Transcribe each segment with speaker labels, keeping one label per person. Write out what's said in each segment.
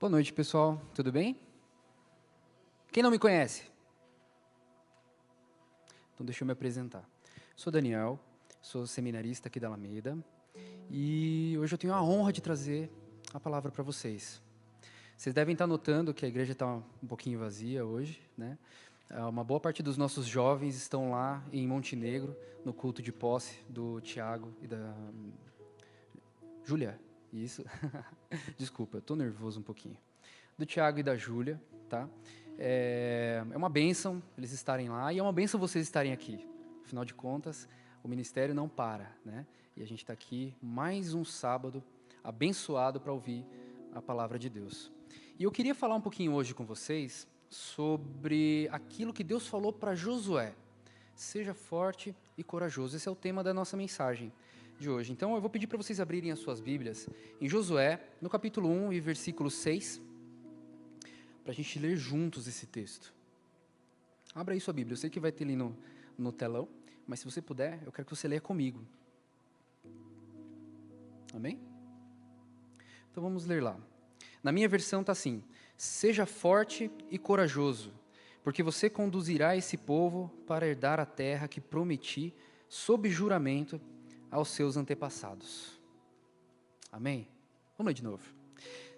Speaker 1: Boa noite, pessoal. Tudo bem? Quem não me conhece? Então, deixa eu me apresentar. Sou Daniel, sou seminarista aqui da Alameda e hoje eu tenho a honra de trazer a palavra para vocês. Vocês devem estar notando que a igreja está um pouquinho vazia hoje, né? Uma boa parte dos nossos jovens estão lá em Montenegro, no culto de posse do Tiago e da Júlia. Isso. Desculpa, eu estou nervoso um pouquinho. Do Tiago e da Júlia, tá? É uma bênção eles estarem lá e é uma bênção vocês estarem aqui. Afinal de contas, o ministério não para, né? E a gente está aqui mais um sábado abençoado para ouvir a palavra de Deus. E eu queria falar um pouquinho hoje com vocês sobre aquilo que Deus falou para Josué. Seja forte e corajoso. Esse é o tema da nossa mensagem de hoje. Então eu vou pedir para vocês abrirem as suas Bíblias em Josué, no capítulo 1 e versículo 6, para a gente ler juntos esse texto. Abra aí sua Bíblia, eu sei que vai ter ali no telão, mas se você puder, eu quero que você leia comigo. Amém? Então vamos ler lá. Na minha versão está assim: seja forte e corajoso, porque você conduzirá esse povo para herdar a terra que prometi, sob juramento, aos seus antepassados. Amém? Vamos ler de novo.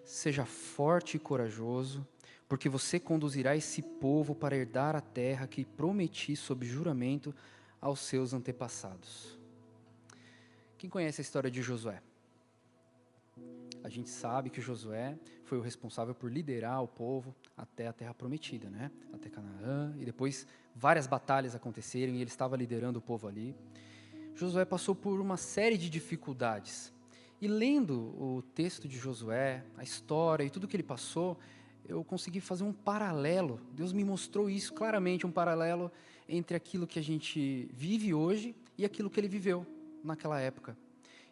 Speaker 1: Seja forte e corajoso, porque você conduzirá esse povo para herdar a terra que prometi sob juramento aos seus antepassados. Quem conhece a história de Josué? A gente sabe que Josué foi o responsável por liderar o povo até a terra prometida, né? Até Canaã, e depois várias batalhas aconteceram e ele estava liderando o povo ali. Josué passou por uma série de dificuldades. E lendo o texto de Josué, a história e tudo que ele passou, eu consegui fazer um paralelo. Deus me mostrou isso claramente, um paralelo entre aquilo que a gente vive hoje e aquilo que ele viveu naquela época.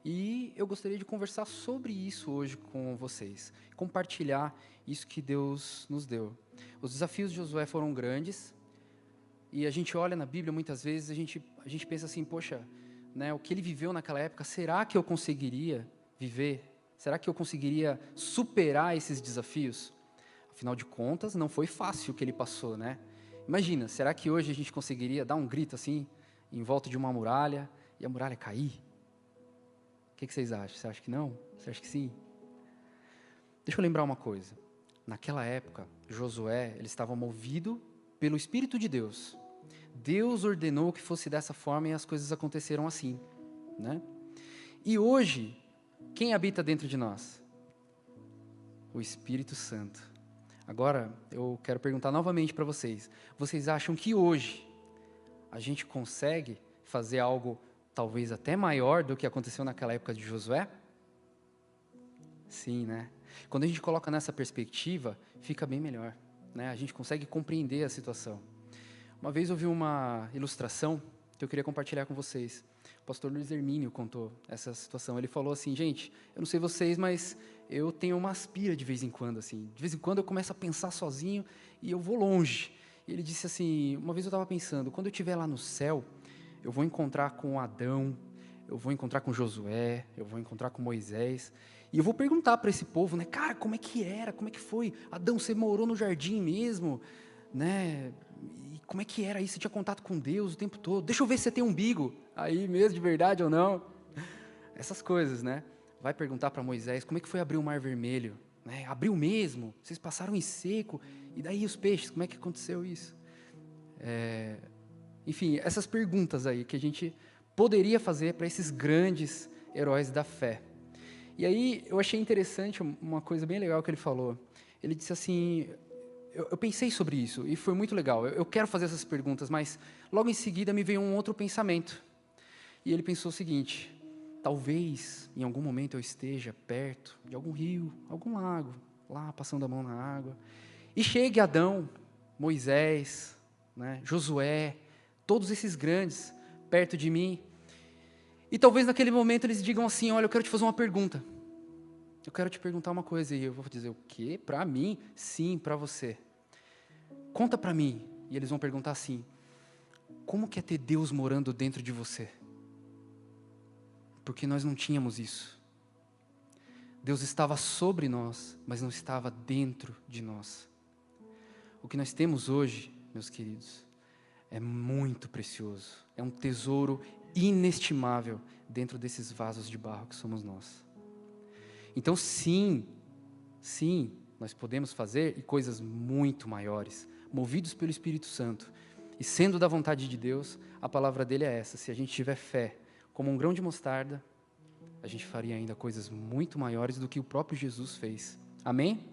Speaker 1: E eu gostaria de conversar sobre isso hoje com vocês, compartilhar isso que Deus nos deu. Os desafios de Josué foram grandes, e a gente olha na Bíblia muitas vezes, a gente pensa assim, poxa, né, o que ele viveu naquela época, será que eu conseguiria viver? Será que eu conseguiria superar esses desafios? Afinal de contas, não foi fácil o que ele passou, né? Imagina, será que hoje a gente conseguiria dar um grito assim, em volta de uma muralha, e a muralha cair? O que vocês acham? Você acha que não? Você acha que sim? Deixa eu lembrar uma coisa. Naquela época, Josué, ele estava movido pelo Espírito de Deus. Deus ordenou que fosse dessa forma e as coisas aconteceram assim, né? E hoje, quem habita dentro de nós? O Espírito Santo. Agora, eu quero perguntar novamente para vocês. Vocês acham que hoje a gente consegue fazer algo talvez até maior do que aconteceu naquela época de Josué? Sim, né? Quando a gente coloca nessa perspectiva, fica bem melhor, né? A gente consegue compreender a situação. Uma vez eu vi uma ilustração que eu queria compartilhar com vocês. O pastor Luiz Hermínio contou essa situação. Ele falou assim, gente, eu não sei vocês, mas eu tenho uma aspira de vez em quando, assim. De vez em quando eu começo a pensar sozinho e eu vou longe. E ele disse assim, uma vez eu estava pensando, quando eu estiver lá no céu, eu vou encontrar com Adão, eu vou encontrar com Josué, eu vou encontrar com Moisés, e eu vou perguntar para esse povo, né, cara, como é que era, como é que foi? Adão, você morou no jardim mesmo, né? E como é que era isso? Você tinha contato com Deus o tempo todo? Deixa eu ver se você tem umbigo aí mesmo, de verdade ou não. Essas coisas, né? Vai perguntar para Moisés, como é que foi abrir o Mar Vermelho? Né? Abriu mesmo? Vocês passaram em seco? E daí os peixes, como é que aconteceu isso? Enfim, essas perguntas aí que a gente poderia fazer para esses grandes heróis da fé. E aí eu achei interessante uma coisa bem legal que ele falou. Ele disse assim, eu pensei sobre isso e foi muito legal. Eu quero fazer essas perguntas, mas logo em seguida me veio um outro pensamento. E ele pensou o seguinte, talvez em algum momento eu esteja perto de algum rio, algum lago, lá passando a mão na água, e chegue Adão, Moisés, né, Josué, todos esses grandes perto de mim, e talvez naquele momento eles digam assim, olha, eu quero te fazer uma pergunta. Eu quero te perguntar uma coisa, e eu vou dizer, o quê? Para mim? Sim, para você. Conta para mim. E eles vão perguntar assim, como que é ter Deus morando dentro de você? Porque nós não tínhamos isso. Deus estava sobre nós, mas não estava dentro de nós. O que nós temos hoje, meus queridos, é muito precioso. É um tesouro inestimável dentro desses vasos de barro que somos nós. Então, sim, nós podemos fazer e coisas muito maiores, movidos pelo Espírito Santo. E sendo da vontade de Deus, a palavra dele é essa: se a gente tiver fé como um grão de mostarda, a gente faria ainda coisas muito maiores do que o próprio Jesus fez. Amém?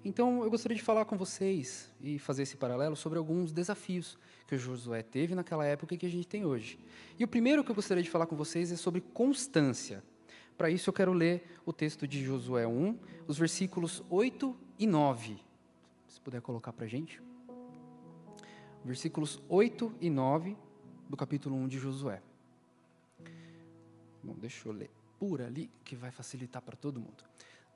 Speaker 1: Então, eu gostaria de falar com vocês e fazer esse paralelo sobre alguns desafios que o Josué teve naquela época e que a gente tem hoje. E o primeiro que eu gostaria de falar com vocês é sobre constância. Para isso, eu quero ler o texto de Josué 1, os versículos 8 e 9. Se puder colocar para a gente. Versículos 8 e 9 do capítulo 1 de Josué. Bom, deixa eu ler por ali, que vai facilitar para todo mundo.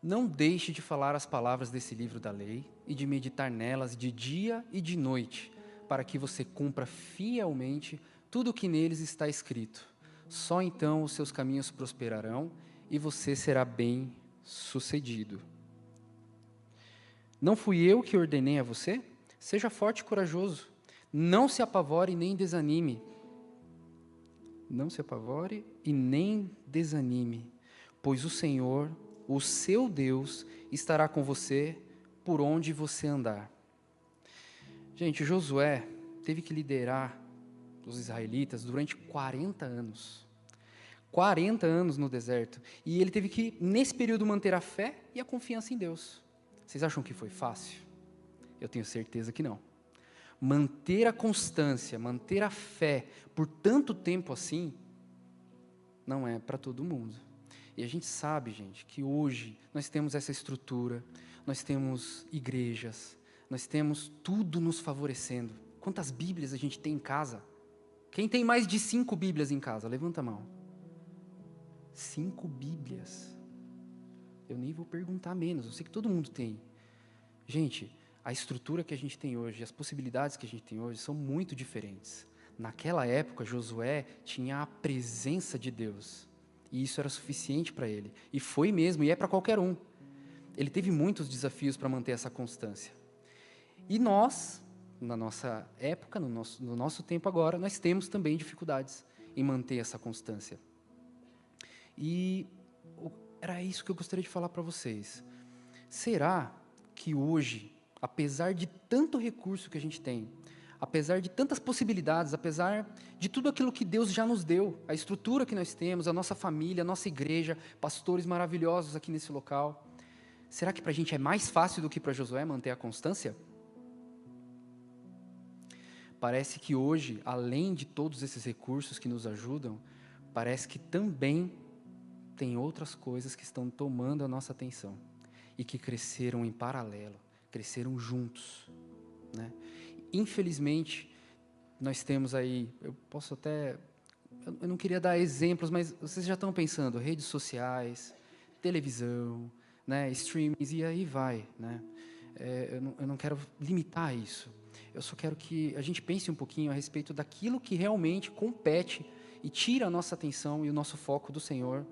Speaker 1: Não deixe de falar as palavras desse livro da lei e de meditar nelas de dia e de noite, para que você cumpra fielmente tudo o que neles está escrito. Só então os seus caminhos prosperarão e você será bem-sucedido. Não fui eu que ordenei a você? Seja forte e corajoso. Não se apavore nem desanime. Não se apavore e nem desanime, pois o Senhor, o seu Deus, estará com você por onde você andar. Gente, Josué teve que liderar os israelitas durante 40 anos. 40 anos no deserto. E ele teve que, nesse período, manter a fé e a confiança em Deus. Vocês acham que foi fácil? Eu tenho certeza que não. Manter a constância, manter a fé por tanto tempo assim, não é para todo mundo. E a gente sabe, gente, que hoje nós temos essa estrutura, nós temos igrejas, nós temos tudo nos favorecendo. Quantas Bíblias a gente tem em casa? Quem tem mais de 5 Bíblias em casa? Levanta a mão. 5 Bíblias. Eu nem vou perguntar menos, eu sei que todo mundo tem. Gente, a estrutura que a gente tem hoje, as possibilidades que a gente tem hoje são muito diferentes. Naquela época, Josué tinha a presença de Deus. E isso era suficiente para ele. E foi mesmo, e é para qualquer um. Ele teve muitos desafios para manter essa constância. E nós, na nossa época, no nosso tempo agora, nós temos também dificuldades em manter essa constância. E era isso que eu gostaria de falar para vocês. Será que hoje, apesar de tanto recurso que a gente tem, apesar de tantas possibilidades, apesar de tudo aquilo que Deus já nos deu, a estrutura que nós temos, a nossa família, a nossa igreja, pastores maravilhosos aqui nesse local, será que para a gente é mais fácil do que para Josué manter a constância? Parece que hoje, além de todos esses recursos que nos ajudam, parece que também tem outras coisas que estão tomando a nossa atenção e que cresceram em paralelo, cresceram juntos, né? Infelizmente, nós temos aí, eu não queria dar exemplos, mas vocês já estão pensando, redes sociais, televisão, né, streamings, e aí vai, né? Eu não quero limitar isso, eu só quero que a gente pense um pouquinho a respeito daquilo que realmente compete e tira a nossa atenção e o nosso foco do Senhor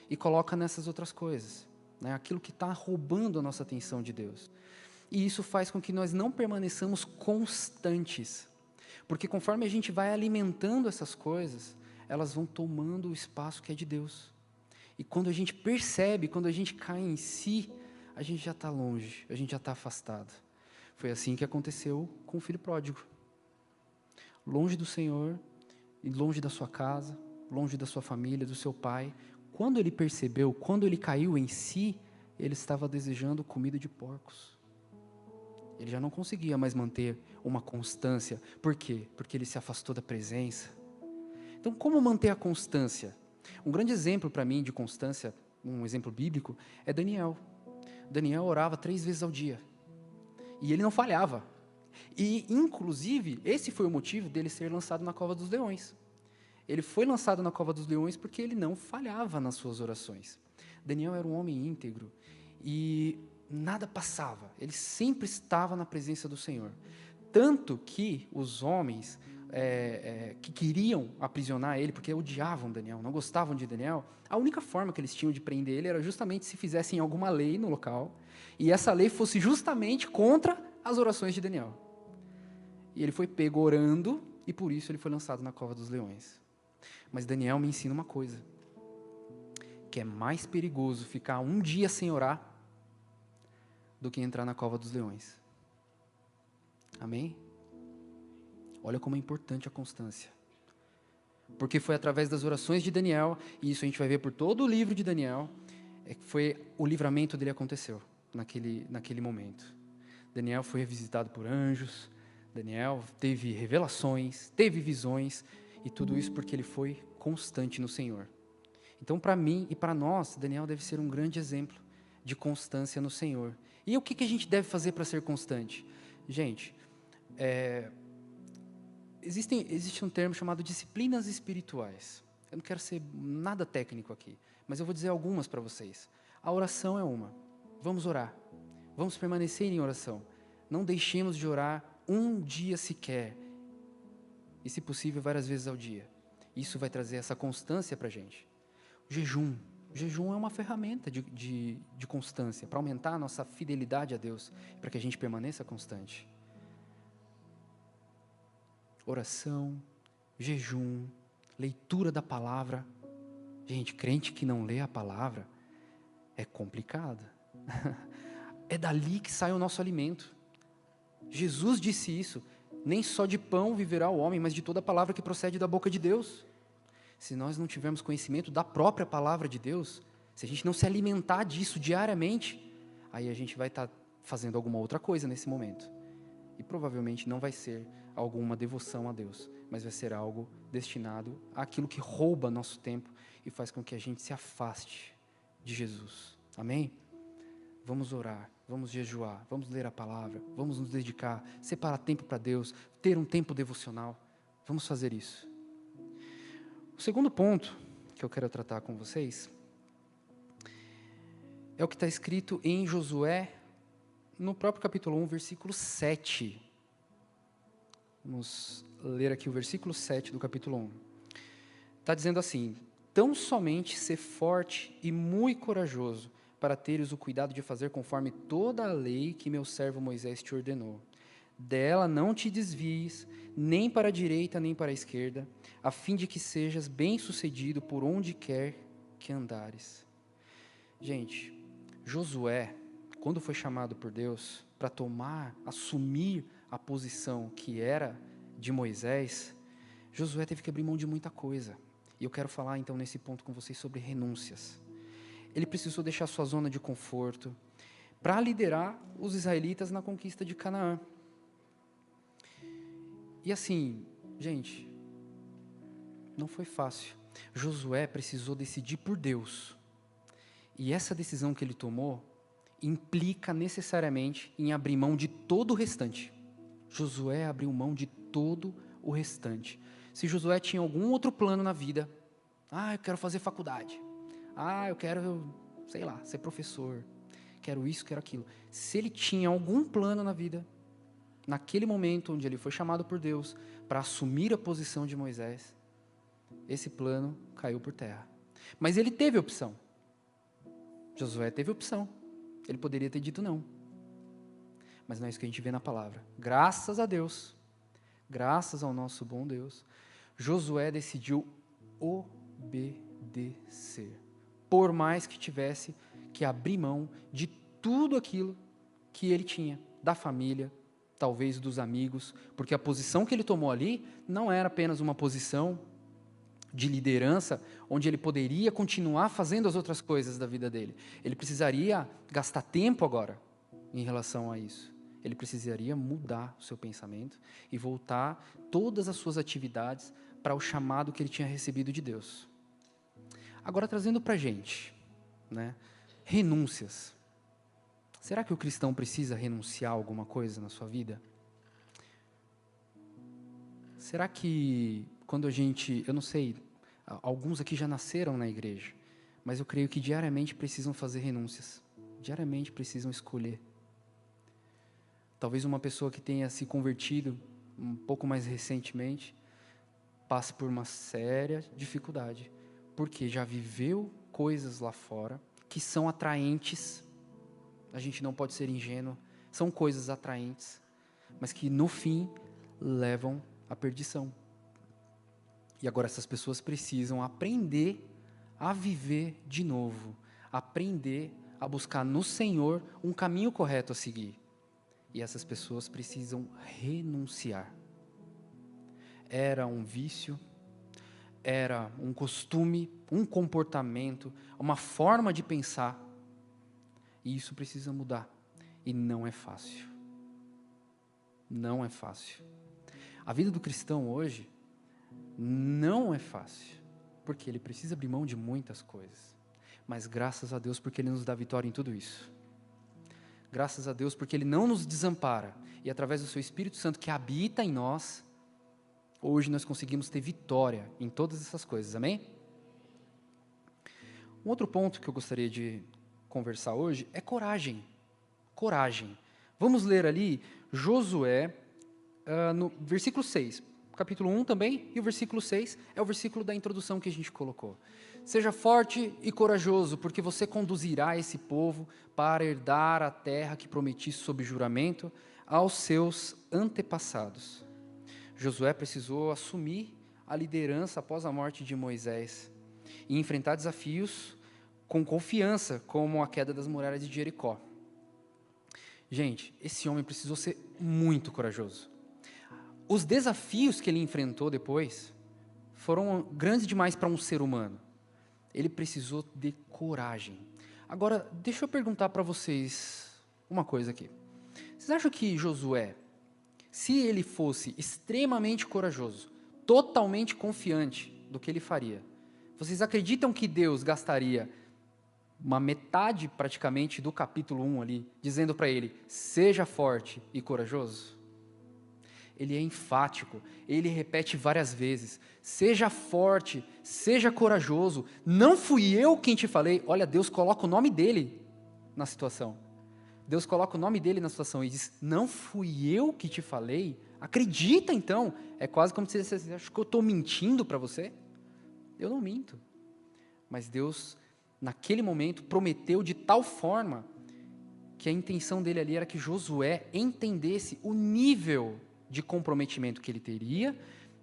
Speaker 1: e coloca nessas outras coisas, né? Aquilo que está roubando a nossa atenção de Deus. E isso faz com que nós não permaneçamos constantes, porque conforme a gente vai alimentando essas coisas, elas vão tomando o espaço que é de Deus. E quando a gente percebe, quando a gente cai em si, a gente já está longe, a gente já está afastado. Foi assim que aconteceu com o filho pródigo. Longe do Senhor, e longe da sua casa, longe da sua família, do seu pai. Quando ele percebeu, quando ele caiu em si, ele estava desejando comida de porcos. Ele já não conseguia mais manter uma constância. Por quê? Porque ele se afastou da presença. Então, como manter a constância? Um grande exemplo para mim de constância, um exemplo bíblico, é Daniel. Daniel orava 3 vezes ao dia. E ele não falhava. E, inclusive, esse foi o motivo dele ser lançado na cova dos leões. Ele foi lançado na cova dos leões porque ele não falhava nas suas orações. Daniel era um homem íntegro e nada passava. Ele sempre estava na presença do Senhor. Tanto que os homens que queriam aprisionar ele, porque odiavam Daniel, não gostavam de Daniel, a única forma que eles tinham de prender ele era justamente se fizessem alguma lei no local, e essa lei fosse justamente contra as orações de Daniel. E ele foi pego orando, e por isso ele foi lançado na cova dos leões. Mas Daniel me ensina uma coisa, que é mais perigoso ficar um dia sem orar do que entrar na cova dos leões. Amém? Olha como é importante a constância. Porque foi através das orações de Daniel, e isso a gente vai ver por todo o livro de Daniel, que foi o livramento dele aconteceu naquele momento. Daniel foi visitado por anjos, Daniel teve revelações, teve visões, e tudo isso porque ele foi constante no Senhor. Então, para mim e para nós, Daniel deve ser um grande exemplo de constância no Senhor. E o que a gente deve fazer para ser constante? Gente, existe um termo chamado disciplinas espirituais. Eu não quero ser nada técnico aqui, mas eu vou dizer algumas para vocês. A oração é uma. Vamos orar. Vamos permanecer em oração. Não deixemos de orar um dia sequer. E, se possível, várias vezes ao dia. Isso vai trazer essa constância para a gente. O jejum. O jejum é uma ferramenta de constância, para aumentar a nossa fidelidade a Deus, para que a gente permaneça constante. Oração, jejum, leitura da palavra. Gente, crente que não lê a palavra é complicado. É dali que sai o nosso alimento. Jesus disse isso, nem só de pão viverá o homem, mas de toda a palavra que procede da boca de Deus. Se nós não tivermos conhecimento da própria palavra de Deus, se a gente não se alimentar disso diariamente, aí a gente vai estar fazendo alguma outra coisa nesse momento. E provavelmente não vai ser alguma devoção a Deus, mas vai ser algo destinado àquilo que rouba nosso tempo e faz com que a gente se afaste de Jesus. Amém? Vamos orar, vamos jejuar, vamos ler a palavra, vamos nos dedicar, separar tempo para Deus, ter um tempo devocional. Vamos fazer isso. O segundo ponto que eu quero tratar com vocês é o que está escrito em Josué, no próprio capítulo 1, versículo 7. Vamos ler aqui o versículo 7 do capítulo 1. Está dizendo assim: tão somente ser forte e muito corajoso, para teres o cuidado de fazer conforme toda a lei que meu servo Moisés te ordenou. Dela não te desvies, nem para a direita, nem para a esquerda, a fim de que sejas bem-sucedido por onde quer que andares. Gente, Josué, quando foi chamado por Deus para assumir a posição que era de Moisés, Josué teve que abrir mão de muita coisa. E eu quero falar então nesse ponto com vocês sobre renúncias. Ele precisou deixar sua zona de conforto para liderar os israelitas na conquista de Canaã. E assim, gente, não foi fácil. Josué precisou decidir por Deus. E essa decisão que ele tomou implica necessariamente em abrir mão de todo o restante. Josué abriu mão de todo o restante. Se Josué tinha algum outro plano na vida, eu quero fazer faculdade. Eu quero, sei lá, ser professor. Quero isso, quero aquilo. Se ele tinha algum plano na vida, naquele momento onde ele foi chamado por Deus para assumir a posição de Moisés, esse plano caiu por terra. Mas ele teve opção. Josué teve opção. Ele poderia ter dito não. Mas não é isso que a gente vê na palavra. Graças a Deus, graças ao nosso bom Deus, Josué decidiu obedecer. Por mais que tivesse que abrir mão de tudo aquilo que ele tinha, da família, talvez dos amigos, porque a posição que ele tomou ali não era apenas uma posição de liderança, onde ele poderia continuar fazendo as outras coisas da vida dele. Ele precisaria gastar tempo agora em relação a isso. Ele precisaria mudar o seu pensamento e voltar todas as suas atividades para o chamado que ele tinha recebido de Deus. Agora, trazendo para a gente, renúncias. Será que o cristão precisa renunciar a alguma coisa na sua vida? Será que quando eu não sei, alguns aqui já nasceram na igreja, mas eu creio que diariamente precisam fazer renúncias, diariamente precisam escolher. Talvez uma pessoa que tenha se convertido um pouco mais recentemente, passa por uma séria dificuldade, porque já viveu coisas lá fora que são atraentes, a gente não pode ser ingênuo, são coisas atraentes, mas que no fim levam à perdição. E agora essas pessoas precisam aprender a viver de novo, aprender a buscar no Senhor um caminho correto a seguir. E essas pessoas precisam renunciar. Era um vício, era um costume, um comportamento, uma forma de pensar. E isso precisa mudar. E não é fácil. Não é fácil. A vida do cristão hoje não é fácil, porque ele precisa abrir mão de muitas coisas. Mas graças a Deus, porque Ele nos dá vitória em tudo isso. Graças a Deus, porque Ele não nos desampara. E através do Seu Espírito Santo que habita em nós, hoje nós conseguimos ter vitória em todas essas coisas, amém? Um outro ponto que eu gostaria de conversar hoje é coragem. Coragem. Vamos ler ali Josué, no versículo 6. Capítulo 1 também, e o versículo 6 é o versículo da introdução que a gente colocou. Seja forte e corajoso, porque você conduzirá esse povo para herdar a terra que prometi sob juramento aos seus antepassados. Josué precisou assumir a liderança após a morte de Moisés e enfrentar desafios com confiança, como a queda das muralhas de Jericó. Gente, esse homem precisou ser muito corajoso. Os desafios que ele enfrentou depois foram grandes demais para um ser humano. Ele precisou de coragem. Agora, deixa eu perguntar para vocês uma coisa aqui. Vocês acham que Josué, se ele fosse extremamente corajoso, totalmente confiante do que ele faria, vocês acreditam que Deus gastaria uma metade praticamente do capítulo 1 ali, dizendo para ele, seja forte e corajoso? Ele é enfático, ele repete várias vezes, seja forte, seja corajoso, não fui eu quem te falei. Olha, Deus coloca o nome dele na situação. Deus coloca o nome dele na situação e diz, não fui eu que te falei? Acredita então, é quase como se você acha que eu estou mentindo para você? Eu não minto, mas Deus, naquele momento, prometeu de tal forma, que a intenção dele ali era que Josué entendesse o nível de comprometimento que ele teria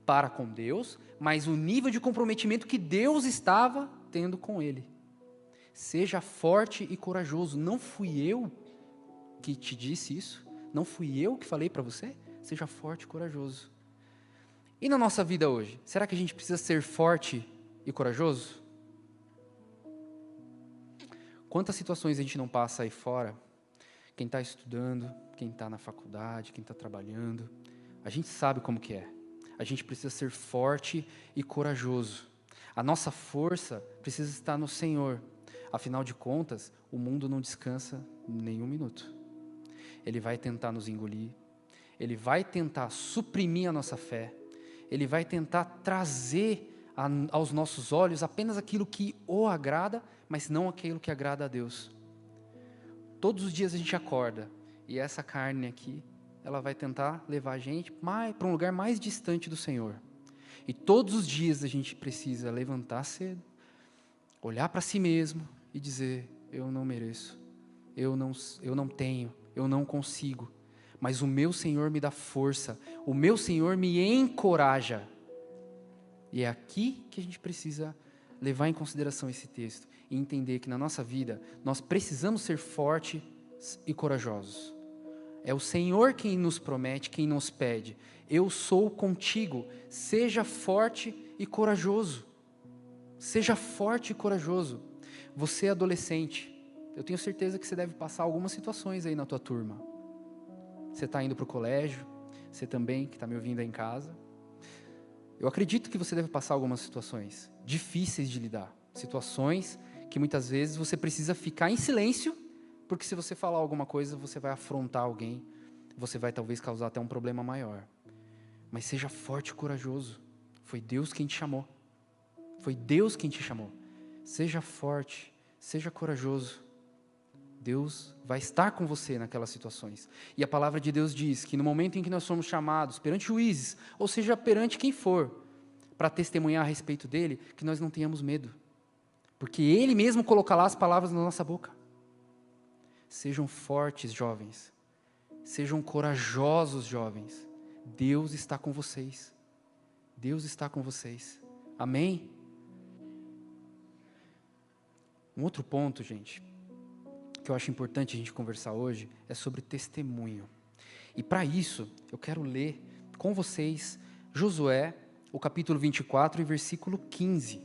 Speaker 1: para com Deus, mas o nível de comprometimento que Deus estava tendo com ele. Seja forte e corajoso. Não fui eu que te disse isso? Não fui eu que falei para você? Seja forte e corajoso. E na nossa vida hoje, será que a gente precisa ser forte e corajoso? Quantas situações a gente não passa aí fora? Quem está estudando, quem está na faculdade, quem está trabalhando, a gente sabe como que é. A gente precisa ser forte e corajoso. A nossa força precisa estar no Senhor. Afinal de contas, o mundo não descansa nenhum minuto. Ele vai tentar nos engolir. Ele vai tentar suprimir a nossa fé. Ele vai tentar trazer aos nossos olhos apenas aquilo que o agrada, mas não aquilo que agrada a Deus. Todos os dias a gente acorda e essa carne aqui, ela vai tentar levar a gente para um lugar mais distante do Senhor. E todos os dias a gente precisa levantar cedo, olhar para si mesmo e dizer, eu não mereço, eu não tenho, eu não consigo, mas o meu Senhor me dá força, o meu Senhor me encoraja. E é aqui que a gente precisa levar em consideração esse texto e entender que na nossa vida nós precisamos ser fortes e corajosos. É o Senhor quem nos promete, quem nos pede. Eu sou contigo, seja forte e corajoso. Seja forte e corajoso. Você é adolescente, eu tenho certeza que você deve passar algumas situações aí na tua turma. Você está indo para o colégio, você também que está me ouvindo aí em casa. Eu acredito que você deve passar algumas situações difíceis de lidar. Situações que muitas vezes você precisa ficar em silêncio, porque se você falar alguma coisa, você vai afrontar alguém, você vai talvez causar até um problema maior. Mas seja forte e corajoso. Foi Deus quem te chamou. Foi Deus quem te chamou. Seja forte, seja corajoso. Deus vai estar com você naquelas situações. E a palavra de Deus diz que no momento em que nós somos chamados perante juízes, ou seja, perante quem for, para testemunhar a respeito dele, que nós não tenhamos medo. Porque ele mesmo colocará as palavras na nossa boca. Sejam fortes, jovens. Sejam corajosos, jovens. Deus está com vocês. Deus está com vocês. Amém? Um outro ponto, gente, que eu acho importante a gente conversar hoje, é sobre testemunho. E para isso, eu quero ler com vocês Josué, o capítulo 24 e versículo 15.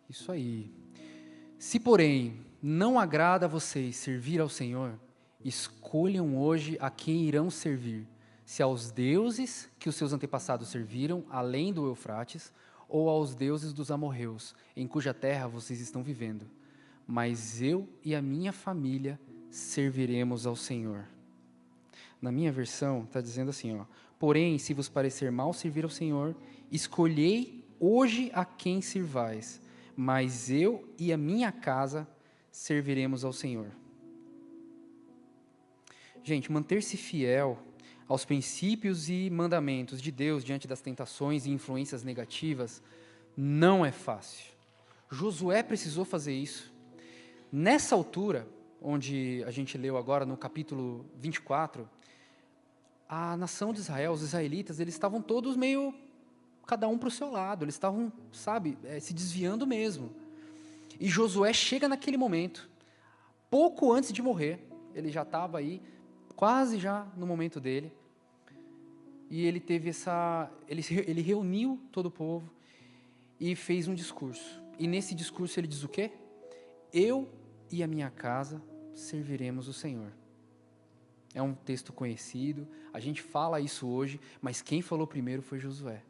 Speaker 1: Isso aí. Se, porém, não agrada a vocês servir ao Senhor, escolham hoje a quem irão servir, se aos deuses que os seus antepassados serviram, além do Eufrates, ou aos deuses dos amorreus, em cuja terra vocês estão vivendo. Mas eu e a minha família serviremos ao Senhor. Na minha versão, está dizendo assim, porém, se vos parecer mal servir ao Senhor, escolhei hoje a quem sirvais, mas eu e a minha casa serviremos ao Senhor. Gente, manter-se fiel aos princípios e mandamentos de Deus diante das tentações e influências negativas não é fácil. Josué precisou fazer isso. Nessa altura, onde a gente leu agora no capítulo 24, a nação de Israel, os israelitas, eles estavam todos meio, cada um para o seu lado, eles estavam, se desviando mesmo. E Josué chega naquele momento, pouco antes de morrer, ele já estava aí, quase já no momento dele, e ele teve ele reuniu todo o povo e fez um discurso. E nesse discurso ele diz o quê? Eu e a minha casa serviremos o Senhor. É um texto conhecido, a gente fala isso hoje, mas quem falou primeiro foi Josué,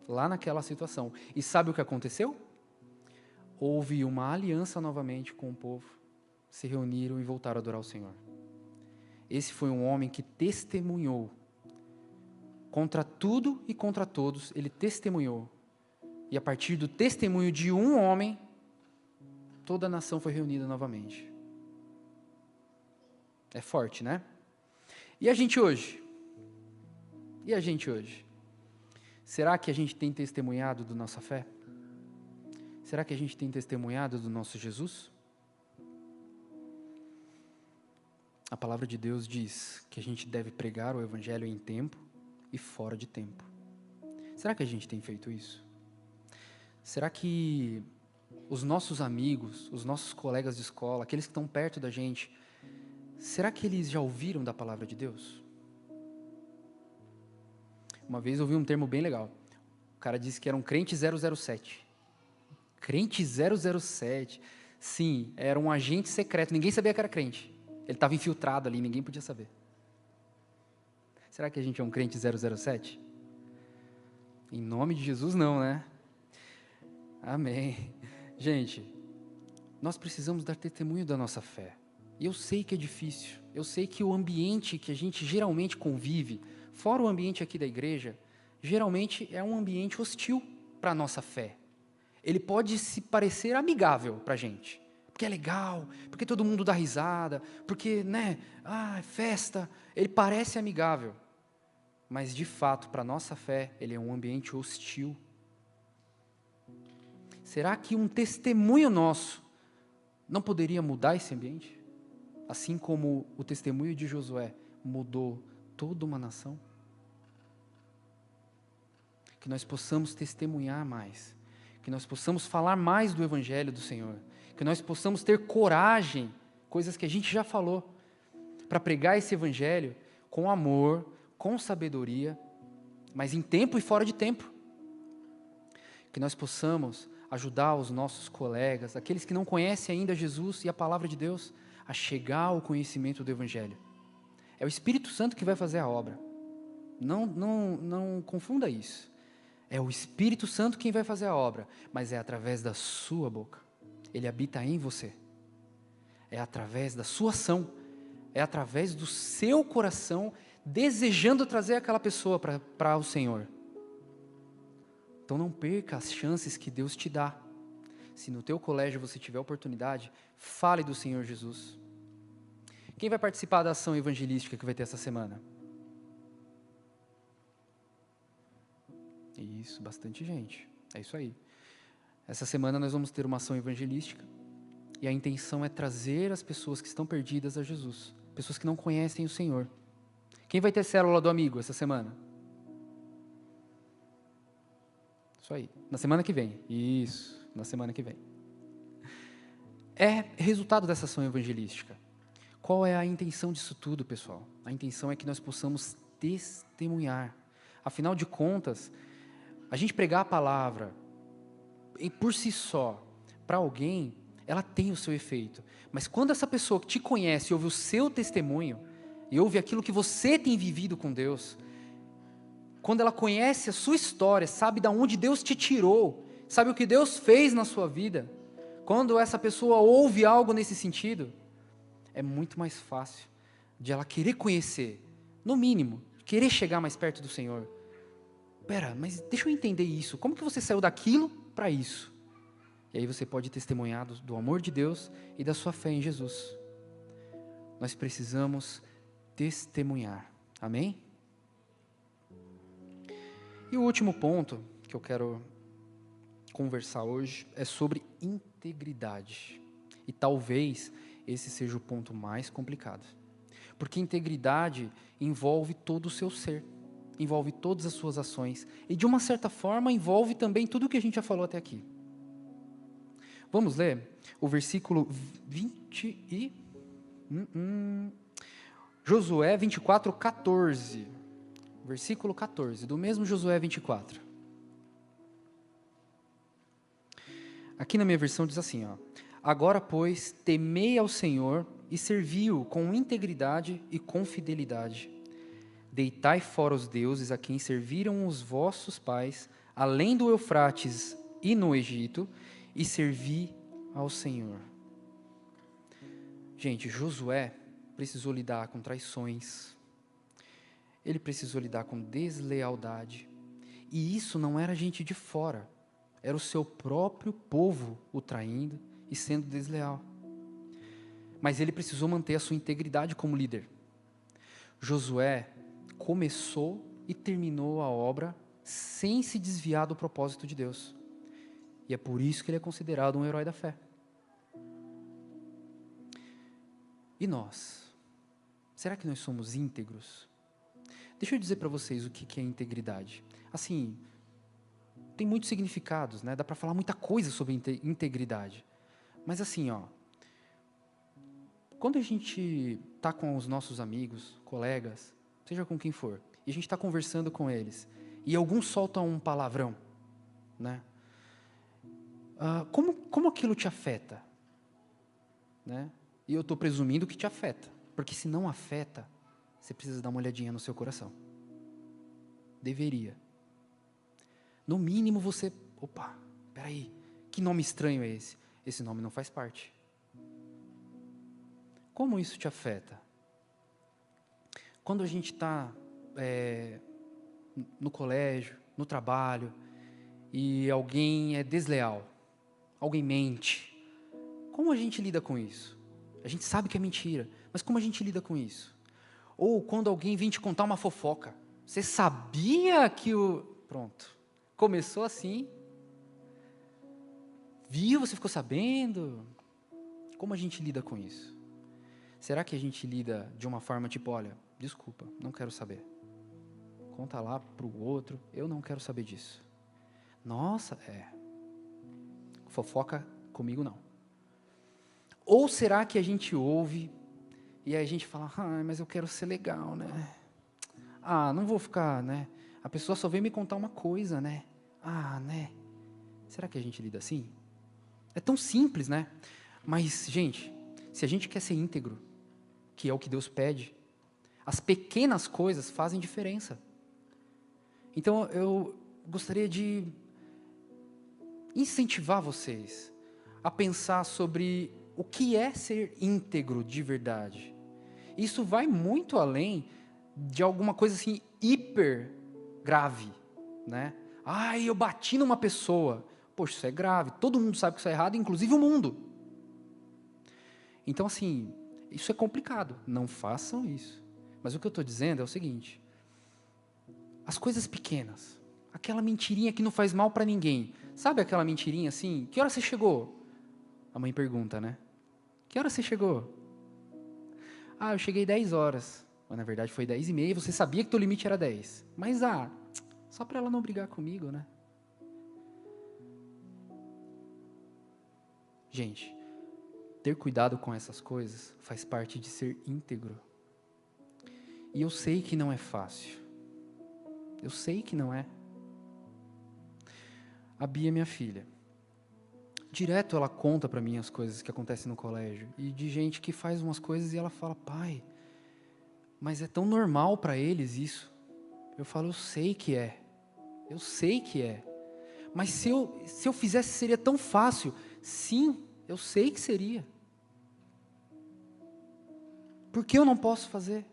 Speaker 1: lá naquela situação. E sabe o que aconteceu? Houve uma aliança novamente com o povo, se reuniram e voltaram a adorar o Senhor. Esse foi um homem que testemunhou. Contra tudo e contra todos, ele testemunhou. E a partir do testemunho de um homem, toda a nação foi reunida novamente. É forte, né? E a gente hoje? E a gente hoje? Será que a gente tem testemunhado da nossa fé? Será que a gente tem testemunhado do nosso Jesus? A palavra de Deus diz que a gente deve pregar o Evangelho em tempo e fora de tempo. Será que a gente tem feito isso? Será que os nossos amigos, os nossos colegas de escola, aqueles que estão perto da gente, será que eles já ouviram da palavra de Deus? Uma vez eu ouvi um termo bem legal. O cara disse que era um crente 007. Crente 007. Sim, era um agente secreto. Ninguém sabia que era crente. Ele estava infiltrado ali, ninguém podia saber. Será que a gente é um crente 007? Em nome de Jesus, não, né? Amém. Gente, nós precisamos dar testemunho da nossa fé. E eu sei que é difícil. Eu sei que o ambiente que a gente geralmente convive, fora o ambiente aqui da igreja, geralmente é um ambiente hostil para a nossa fé. Ele pode se parecer amigável para a gente. Porque é legal, porque todo mundo dá risada, porque, né, é festa. Ele parece amigável. Mas, de fato, para a nossa fé, ele é um ambiente hostil. Será que um testemunho nosso não poderia mudar esse ambiente? Assim como o testemunho de Josué mudou toda uma nação? Que nós possamos testemunhar mais, que nós possamos falar mais do Evangelho do Senhor, que nós possamos ter coragem, coisas que a gente já falou, para pregar esse Evangelho com amor, com sabedoria, mas em tempo e fora de tempo. Que nós possamos ajudar os nossos colegas, aqueles que não conhecem ainda Jesus e a palavra de Deus, a chegar ao conhecimento do Evangelho. É o Espírito Santo que vai fazer a obra. Não confunda isso. É o Espírito Santo quem vai fazer a obra, mas é através da sua boca. Ele habita em você. É através da sua ação. É através do seu coração desejando trazer aquela pessoa para o Senhor. Então não perca as chances que Deus te dá. se no teu colégio você tiver oportunidade, fale do Senhor Jesus. Quem vai participar da ação evangelística que vai ter essa semana? Isso, bastante gente. É isso aí. Essa semana nós vamos ter uma ação evangelística e a intenção é trazer as pessoas que estão perdidas a Jesus, pessoas que não conhecem o Senhor. Quem vai ter célula do amigo essa semana? Isso aí. Na semana que vem. Isso, na semana que vem. É resultado dessa ação evangelística. Qual é a intenção disso tudo, pessoal? A intenção é que nós possamos testemunhar. Afinal de contas, a gente pregar a palavra, e por si só, para alguém, ela tem o seu efeito. Mas quando essa pessoa que te conhece ouve o seu testemunho, e ouve aquilo que você tem vivido com Deus, quando ela conhece a sua história, sabe de onde Deus te tirou, sabe o que Deus fez na sua vida, quando essa pessoa ouve algo nesse sentido, é muito mais fácil de ela querer conhecer, no mínimo, querer chegar mais perto do Senhor. Pera, mas deixa eu entender isso. Como que você saiu daquilo para isso? E aí você pode testemunhar do amor de Deus e da sua fé em Jesus. Nós precisamos testemunhar. Amém? E o último ponto que eu quero conversar hoje é sobre integridade. E talvez esse seja o ponto mais complicado. Porque integridade envolve todo o seu ser, envolve todas as suas ações e, de uma certa forma, envolve também tudo o que a gente já falou até aqui. Vamos ler o versículo 20 e... Josué 24, 14. Versículo 14, do mesmo Josué 24. Aqui na minha versão diz assim, ó: agora, pois, temei ao Senhor e servi-o com integridade e com fidelidade. Deitai fora os deuses a quem serviram os vossos pais, além do Eufrates e no Egito, e servi ao Senhor. Gente, Josué precisou lidar com traições, ele precisou lidar com deslealdade, e isso não era gente de fora, era o seu próprio povo o traindo e sendo desleal. Mas ele precisou manter a sua integridade como líder. Josué começou e terminou a obra sem se desviar do propósito de Deus. E é por isso que ele é considerado um herói da fé. E nós? Será que nós somos íntegros? Deixa eu dizer para vocês o que é integridade. Assim, tem muitos significados, né? Dá para falar muita coisa sobre integridade. Mas assim, ó, quando a gente está com os nossos amigos, colegas, seja com quem for, e a gente está conversando com eles, e alguns soltam um palavrão, né? Como aquilo te afeta? Né? E eu estou presumindo que te afeta, porque se não afeta, você precisa dar uma olhadinha no seu coração. Deveria. No mínimo você, opa, peraí, que nome estranho é esse? Esse nome não faz parte. Como isso te afeta? Quando a gente está no colégio, no trabalho, e alguém é desleal, alguém mente, como a gente lida com isso? A gente sabe que é mentira, mas como a gente lida com isso? Ou quando alguém vem te contar uma fofoca, você sabia que Pronto, começou assim, viu, você ficou sabendo? Como a gente lida com isso? Será que a gente lida de uma forma tipo, olha, desculpa, não quero saber. Conta lá para o outro, eu não quero saber disso. Nossa, fofoca comigo não. Ou será que a gente ouve e aí a gente fala, mas eu quero ser legal, né? Não vou ficar, né? A pessoa só veio me contar uma coisa, né? Né? Será que a gente lida assim? É tão simples, né? Mas, gente, se a gente quer ser íntegro, que é o que Deus pede, as pequenas coisas fazem diferença. Então, eu gostaria de incentivar vocês a pensar sobre o que é ser íntegro de verdade. Isso vai muito além de alguma coisa assim hiper grave, né? Eu bati numa pessoa. Poxa, isso é grave. Todo mundo sabe que isso é errado, inclusive o mundo. Então, assim, isso é complicado. Não façam isso. Mas o que eu estou dizendo é o seguinte. As coisas pequenas. Aquela mentirinha que não faz mal para ninguém. Sabe aquela mentirinha assim? Que hora você chegou? A mãe pergunta, né? Que hora você chegou? Ah, eu cheguei 10 horas. Mas na verdade foi 10h30 e você sabia que teu limite era 10. Mas só para ela não brigar comigo, né? Gente, ter cuidado com essas coisas faz parte de ser íntegro. E eu sei que não é fácil. Eu sei que não é. A Bia, minha filha, direto ela conta para mim as coisas que acontecem no colégio. E de gente que faz umas coisas e ela fala, pai, mas é tão normal para eles isso. Eu falo, eu sei que é. Eu sei que é. Mas se eu fizesse seria tão fácil. Sim, eu sei que seria. Por que eu não posso fazer?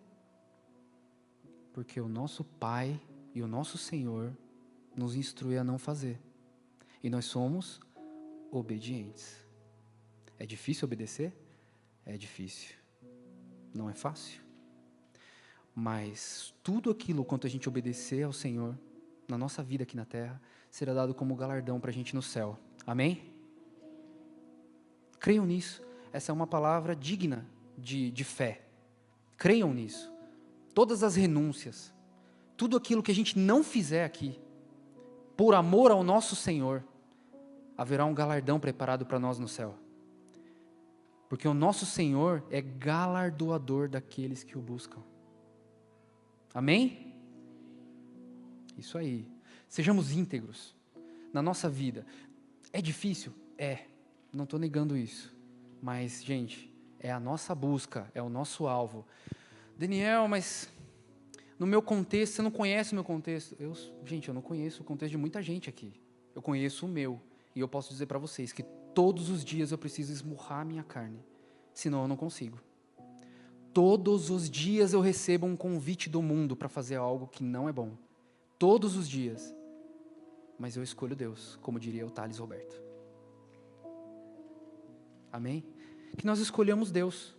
Speaker 1: Porque o nosso Pai e o nosso Senhor nos instrui a não fazer. E nós somos obedientes. É difícil obedecer? É difícil. Não é fácil. Mas tudo aquilo quanto a gente obedecer ao Senhor, na nossa vida aqui na terra, será dado como galardão para a gente no céu. Amém? Creiam nisso. Essa é uma palavra digna de fé. Creiam nisso. Todas as renúncias, tudo aquilo que a gente não fizer aqui, por amor ao nosso Senhor, haverá um galardão preparado para nós no céu. Porque o nosso Senhor é galardoador daqueles que o buscam. Amém? Isso aí. Sejamos íntegros na nossa vida. É difícil? É. Não estou negando isso. Mas, gente, é a nossa busca, é o nosso alvo. Daniel, mas no meu contexto, você não conhece o meu contexto. Gente, eu não conheço o contexto de muita gente aqui. Eu conheço o meu. E eu posso dizer para vocês que todos os dias eu preciso esmurrar a minha carne. Senão eu não consigo. Todos os dias eu recebo um convite do mundo para fazer algo que não é bom. Todos os dias. Mas eu escolho Deus, como diria o Thales Roberto. Amém? Que nós escolhamos Deus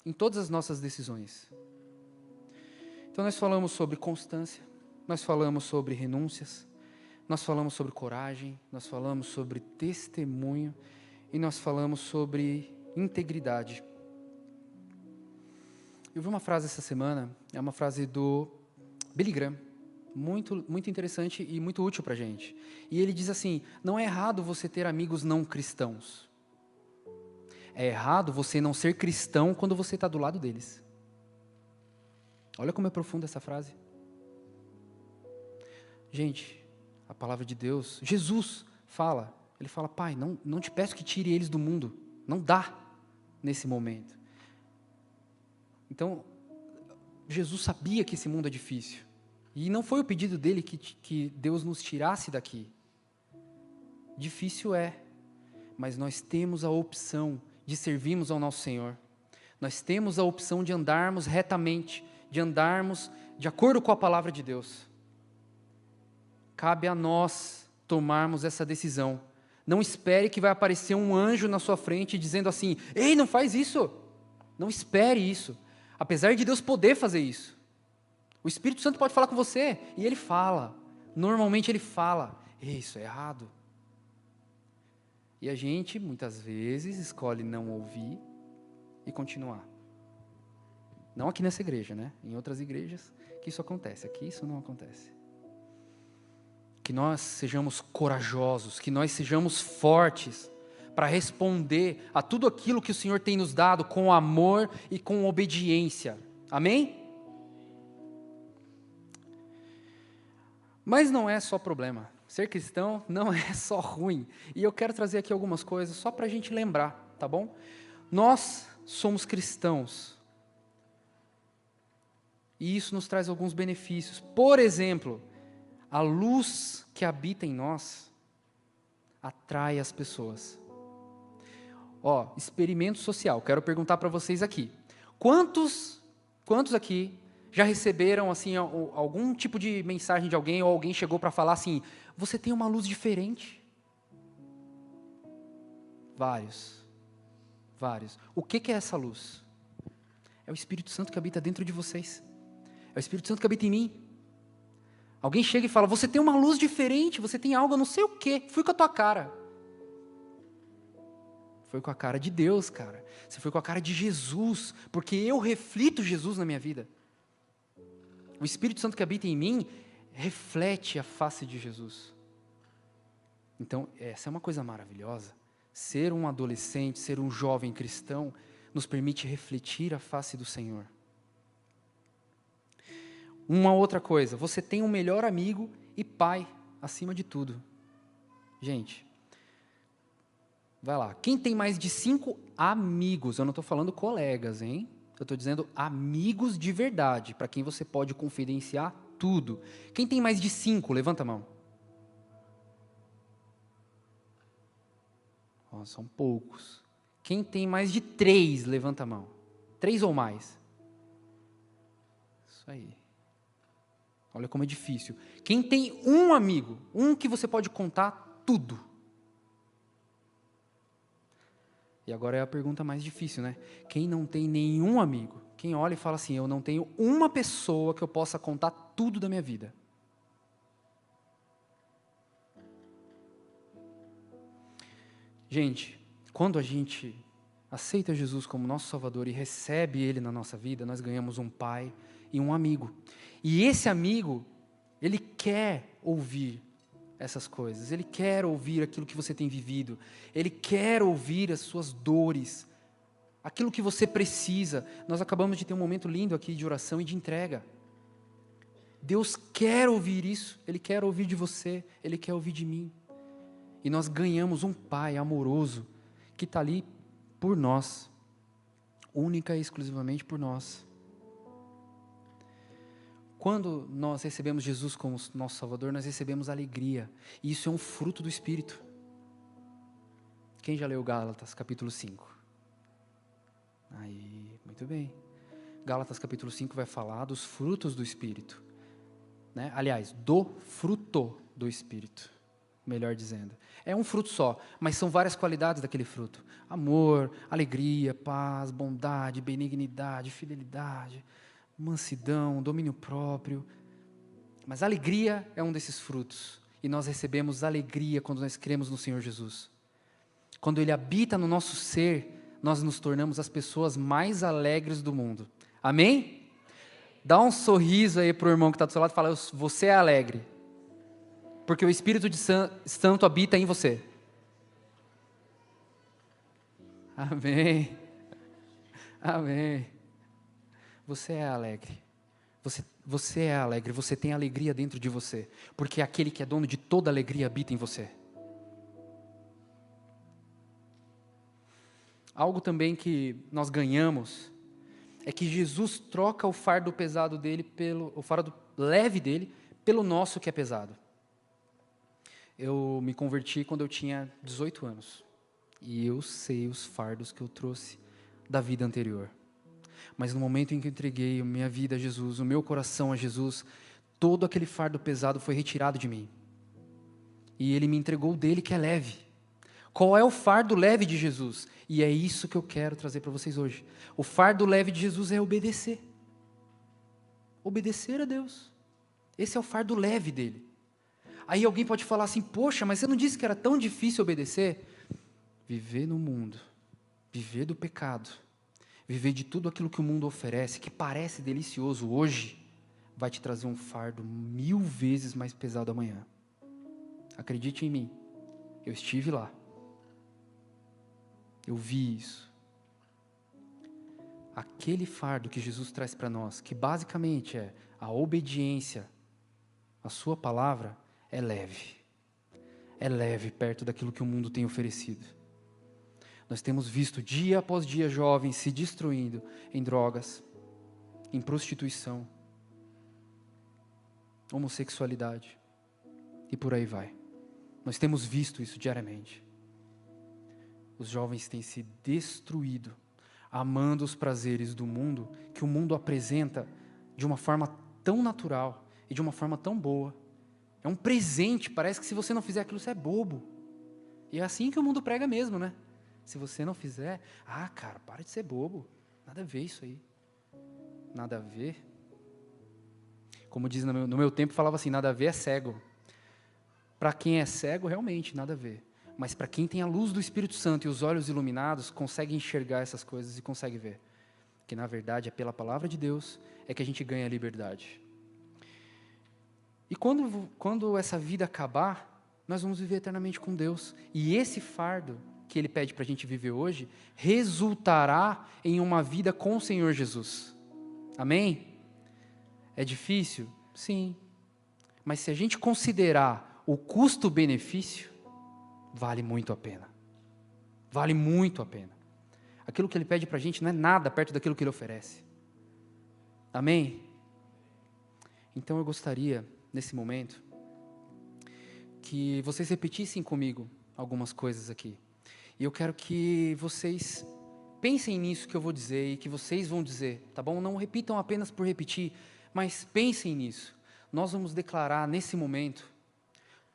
Speaker 1: em todas as nossas decisões. Então nós falamos sobre constância, nós falamos sobre renúncias, nós falamos sobre coragem, nós falamos sobre testemunho e nós falamos sobre integridade. Eu vi uma frase essa semana, é uma frase do Billy Graham, muito, muito interessante e muito útil para a gente. E ele diz assim, não é errado você ter amigos não cristãos. É errado você não ser cristão quando você está do lado deles. Olha como é profunda essa frase. Gente, a palavra de Deus, Jesus fala, ele fala, pai, não te peço que tire eles do mundo. Não dá nesse momento. Então, Jesus sabia que esse mundo é difícil. E não foi o pedido dele que Deus nos tirasse daqui. Difícil é, mas nós temos a opção de servirmos ao nosso Senhor. Nós temos a opção de andarmos retamente, de andarmos de acordo com a palavra de Deus. Cabe a nós tomarmos essa decisão. Não espere que vai aparecer um anjo na sua frente dizendo assim, ei, não faz isso. Não espere isso. Apesar de Deus poder fazer isso. O Espírito Santo pode falar com você, e ele fala. Normalmente ele fala, ei, isso é errado. E a gente, muitas vezes, escolhe não ouvir e continuar. Não aqui nessa igreja, né? Em outras igrejas que isso acontece. Aqui isso não acontece. Que nós sejamos corajosos, que nós sejamos fortes para responder a tudo aquilo que o Senhor tem nos dado com amor e com obediência. Amém? Mas não é só problema. Ser cristão não é só ruim. E eu quero trazer aqui algumas coisas só para a gente lembrar, tá bom? Nós somos cristãos. E isso nos traz alguns benefícios. Por exemplo, a luz que habita em nós atrai as pessoas. Experimento social. Quero perguntar para vocês aqui. Quantos aqui já receberam algum tipo de mensagem de alguém ou alguém chegou para falar assim, você tem uma luz diferente? Vários. Vários. O que é essa luz? É o Espírito Santo que habita dentro de vocês. É o Espírito Santo que habita em mim. Alguém chega e fala, você tem uma luz diferente, você tem algo, eu não sei o quê. Fui com a tua cara. Foi com a cara de Deus, cara. Você foi com a cara de Jesus, porque eu reflito Jesus na minha vida. O Espírito Santo que habita em mim reflete a face de Jesus. Então, essa é uma coisa maravilhosa. Ser um adolescente, ser um jovem cristão, nos permite refletir a face do Senhor. Uma outra coisa, você tem um melhor amigo e pai, acima de tudo. Gente, vai lá. Quem tem mais de 5 amigos, eu não estou falando colegas, hein? Eu estou dizendo amigos de verdade, para quem você pode confidenciar tudo. Quem tem mais de 5, levanta a mão. Oh, são poucos. Quem tem mais de 3, levanta a mão. 3 ou mais. Isso aí. Olha como é difícil. Quem tem um amigo, um que você pode contar tudo. E agora é a pergunta mais difícil, né? Quem não tem nenhum amigo? Quem olha e fala assim, eu não tenho uma pessoa que eu possa contar tudo da minha vida. Gente, quando a gente aceita Jesus como nosso Salvador e recebe Ele na nossa vida, nós ganhamos um pai e um amigo. E esse amigo, ele quer ouvir essas coisas, ele quer ouvir aquilo que você tem vivido, ele quer ouvir as suas dores, aquilo que você precisa. Nós acabamos de ter um momento lindo aqui de oração e de entrega. Deus quer ouvir isso, Ele quer ouvir de você, Ele quer ouvir de mim. E nós ganhamos um Pai amoroso que está ali por nós, única e exclusivamente por nós. Quando nós recebemos Jesus como nosso Salvador, nós recebemos alegria. E isso é um fruto do Espírito. Quem já leu Gálatas, capítulo 5? Aí, muito bem. Gálatas, capítulo 5 vai falar dos frutos do Espírito. Né? Aliás, do fruto do Espírito, melhor dizendo. É um fruto só, mas são várias qualidades daquele fruto. Amor, alegria, paz, bondade, benignidade, fidelidade, mansidão, domínio próprio. Mas a alegria é um desses frutos. E nós recebemos alegria quando nós cremos no Senhor Jesus. Quando Ele habita no nosso ser, nós nos tornamos as pessoas mais alegres do mundo. Amém? Dá um sorriso aí para o irmão que está do seu lado e fala, você é alegre. Porque o Espírito de Santo habita em você. Amém. Amém. Você é alegre. Você é alegre, você tem alegria dentro de você, porque aquele que é dono de toda alegria habita em você. Algo também que nós ganhamos é que Jesus troca o fardo pesado dele o fardo leve dele pelo nosso que é pesado. Eu me converti quando eu tinha 18 anos e eu sei os fardos que eu trouxe da vida anterior. Mas no momento em que eu entreguei a minha vida a Jesus, o meu coração a Jesus, todo aquele fardo pesado foi retirado de mim. E Ele me entregou o dele que é leve. Qual é o fardo leve de Jesus? E é isso que eu quero trazer para vocês hoje. O fardo leve de Jesus é obedecer. Obedecer a Deus. Esse é o fardo leve dele. Aí alguém pode falar assim, poxa, mas você não disse que era tão difícil obedecer? Viver no mundo, viver do pecado, viver de tudo aquilo que o mundo oferece, que parece delicioso hoje, vai te trazer um fardo 1000 vezes mais pesado amanhã. Acredite em mim, eu estive lá. Eu vi isso. Aquele fardo que Jesus traz para nós, que basicamente é a obediência à sua palavra, é leve. É leve perto daquilo que o mundo tem oferecido. Nós temos visto dia após dia jovens se destruindo em drogas, em prostituição, homossexualidade e por aí vai. Nós temos visto isso diariamente. Os jovens têm se destruído, amando os prazeres do mundo, que o mundo apresenta de uma forma tão natural e de uma forma tão boa. É um presente, parece que se você não fizer aquilo, você é bobo. E é assim que o mundo prega mesmo, né? Se você não fizer, cara, para de ser bobo. Nada a ver isso aí. Nada a ver. Como diz no meu tempo, falava assim, nada a ver é cego. Para quem é cego, realmente, nada a ver. Mas para quem tem a luz do Espírito Santo e os olhos iluminados, consegue enxergar essas coisas e consegue ver. Que na verdade é pela palavra de Deus é que a gente ganha a liberdade. E quando essa vida acabar, nós vamos viver eternamente com Deus. E esse fardo que Ele pede para a gente viver hoje, resultará em uma vida com o Senhor Jesus. Amém? É difícil? Sim. Mas se a gente considerar o custo-benefício, vale muito a pena. Vale muito a pena. Aquilo que Ele pede para a gente não é nada perto daquilo que Ele oferece. Amém? Então eu gostaria, nesse momento, que vocês repetissem comigo algumas coisas aqui. E eu quero que vocês pensem nisso que eu vou dizer e que vocês vão dizer, tá bom? Não repitam apenas por repetir, mas pensem nisso. Nós vamos declarar nesse momento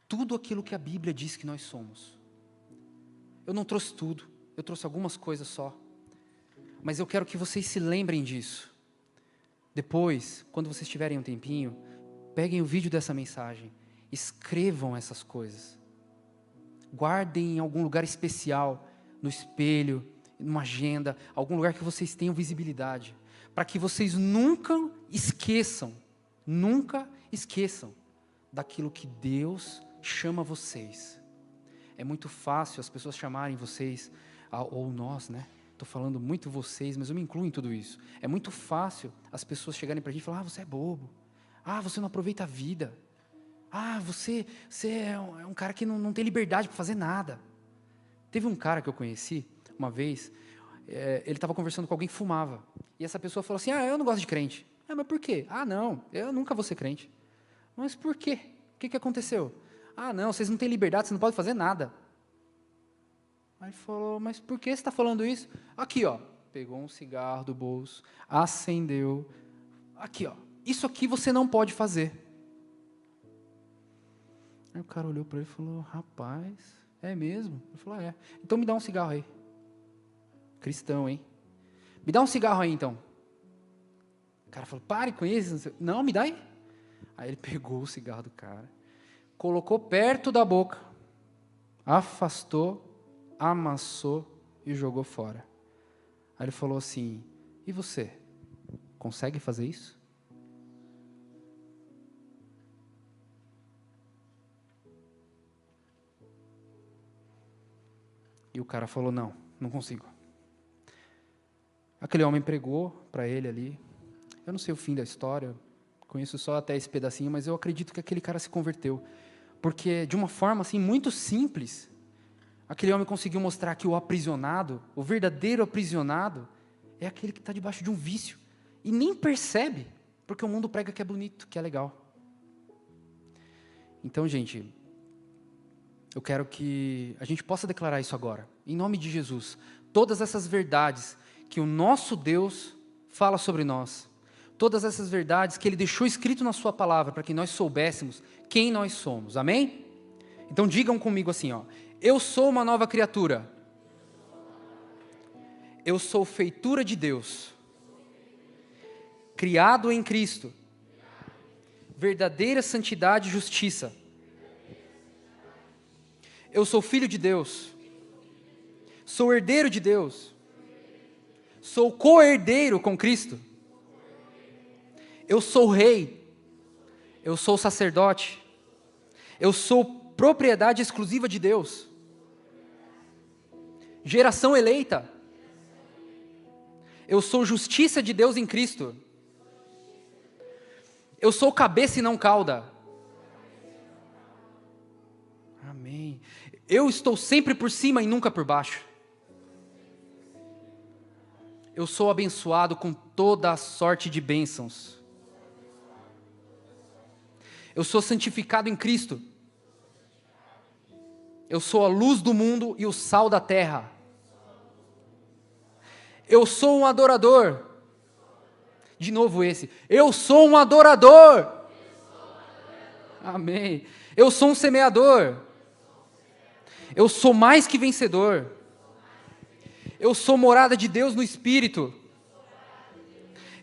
Speaker 1: tudo aquilo que a Bíblia diz que nós somos. Eu não trouxe tudo, eu trouxe algumas coisas só. Mas eu quero que vocês se lembrem disso. Depois, quando vocês tiverem um tempinho, peguem o vídeo dessa mensagem, escrevam essas coisas. Guardem em algum lugar especial, no espelho, numa agenda, algum lugar que vocês tenham visibilidade, para que vocês nunca esqueçam daquilo que Deus chama vocês. É muito fácil as pessoas chamarem vocês, ou nós, né? Estou falando muito vocês, mas eu me incluo em tudo isso. É muito fácil as pessoas chegarem para a gente e falar, você é bobo. Você não aproveita a vida. Você é um cara que não tem liberdade para fazer nada. Teve um cara que eu conheci, uma vez, ele estava conversando com alguém que fumava. E essa pessoa falou assim, eu não gosto de crente. Mas por quê? Não, eu nunca vou ser crente. Mas por quê? O que aconteceu? Não, vocês não têm liberdade, vocês não podem fazer nada. Aí ele falou, mas por que você está falando isso? Aqui, ó, pegou um cigarro do bolso, acendeu. Aqui, ó, isso aqui você não pode fazer. Aí o cara olhou para ele e falou, rapaz, é mesmo? Ele falou, é. Então me dá um cigarro aí. Cristão, hein? Me dá um cigarro aí, então. O cara falou, pare com isso. Não, me dá aí. Aí ele pegou o cigarro do cara, colocou perto da boca, afastou, amassou e jogou fora. Aí ele falou assim, e você? Consegue fazer isso? E o cara falou, não consigo. Aquele homem pregou para ele ali. Eu não sei o fim da história, conheço só até esse pedacinho, mas eu acredito que aquele cara se converteu. Porque de uma forma assim, muito simples, aquele homem conseguiu mostrar que o aprisionado, o verdadeiro aprisionado, é aquele que está debaixo de um vício. E nem percebe, porque o mundo prega que é bonito, que é legal. Então, gente, eu quero que a gente possa declarar isso agora, em nome de Jesus. Todas essas verdades que o nosso Deus fala sobre nós, todas essas verdades que Ele deixou escrito na sua palavra, para que nós soubéssemos quem nós somos, amém? Então digam comigo assim, ó, eu sou uma nova criatura, eu sou feitura de Deus, criado em Cristo, verdadeira santidade e justiça, eu sou filho de Deus, sou herdeiro de Deus, sou co-herdeiro com Cristo, eu sou rei, eu sou sacerdote, eu sou propriedade exclusiva de Deus, geração eleita, eu sou justiça de Deus em Cristo, eu sou cabeça e não cauda, amém, eu estou sempre por cima e nunca por baixo, eu sou abençoado com toda a sorte de bênçãos, eu sou santificado em Cristo, eu sou a luz do mundo e o sal da terra, eu sou um adorador, de novo eu sou um adorador, amém, eu sou um semeador, eu sou mais que vencedor, Eu sou morada de Deus no Espírito.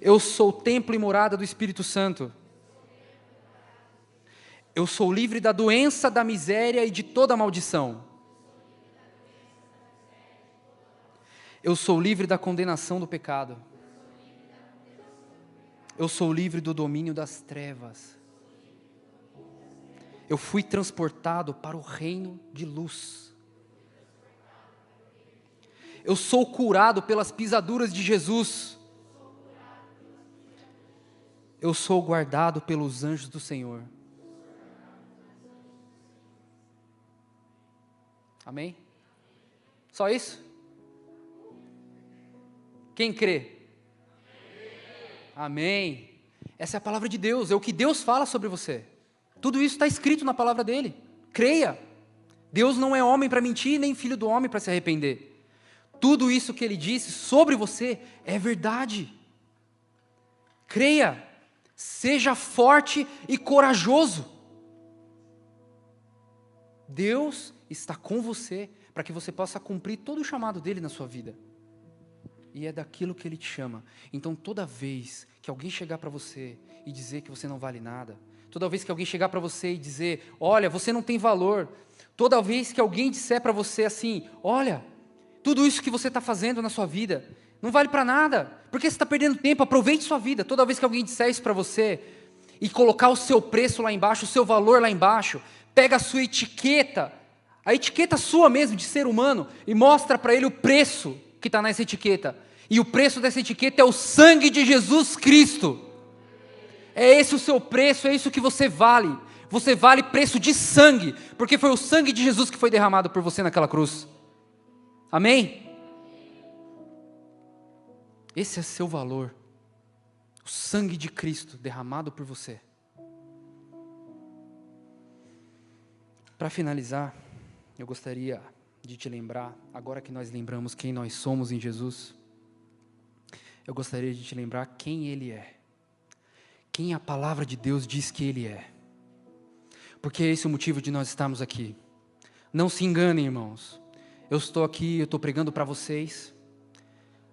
Speaker 1: Eu sou templo e morada do Espírito Santo. Eu sou livre da doença, da miséria e de toda maldição. Eu sou livre da condenação do pecado. Eu sou livre do domínio das trevas. Eu fui transportado para o reino de luz. Eu sou curado pelas pisaduras de Jesus. Eu sou guardado pelos anjos do Senhor. Amém? Só isso? Quem crê? Amém. Essa é a palavra de Deus, é o que Deus fala sobre você. Tudo isso está escrito na palavra dele. Creia. Deus não é homem para mentir, nem filho do homem para se arrepender. Tudo isso que ele disse sobre você é verdade. Creia. Seja forte e corajoso. Deus está com você para que você possa cumprir todo o chamado dele na sua vida. E é daquilo que ele te chama. Então toda vez que alguém chegar para você e dizer que você não vale nada, toda vez que alguém chegar para você e dizer, olha, você não tem valor, toda vez que alguém disser para você assim, olha, tudo isso que você está fazendo na sua vida não vale para nada, porque você está perdendo tempo, aproveite sua vida. Toda vez que alguém disser isso para você e colocar o seu preço lá embaixo, o seu valor lá embaixo, pega a sua etiqueta, a etiqueta sua mesmo de ser humano, e mostra para ele o preço que está nessa etiqueta. E o preço dessa etiqueta é o sangue de Jesus Cristo. É esse o seu preço, é isso que você vale. Você vale preço de sangue, porque foi o sangue de Jesus que foi derramado por você naquela cruz. Amém? Esse é seu valor. O sangue de Cristo derramado por você. Para finalizar, eu gostaria de te lembrar, agora que nós lembramos quem nós somos em Jesus, eu gostaria de te lembrar quem Ele é. Quem a palavra de Deus diz que Ele é. Porque é esse o motivo de nós estarmos aqui. Não se enganem, irmãos. Eu estou aqui, eu estou pregando para vocês,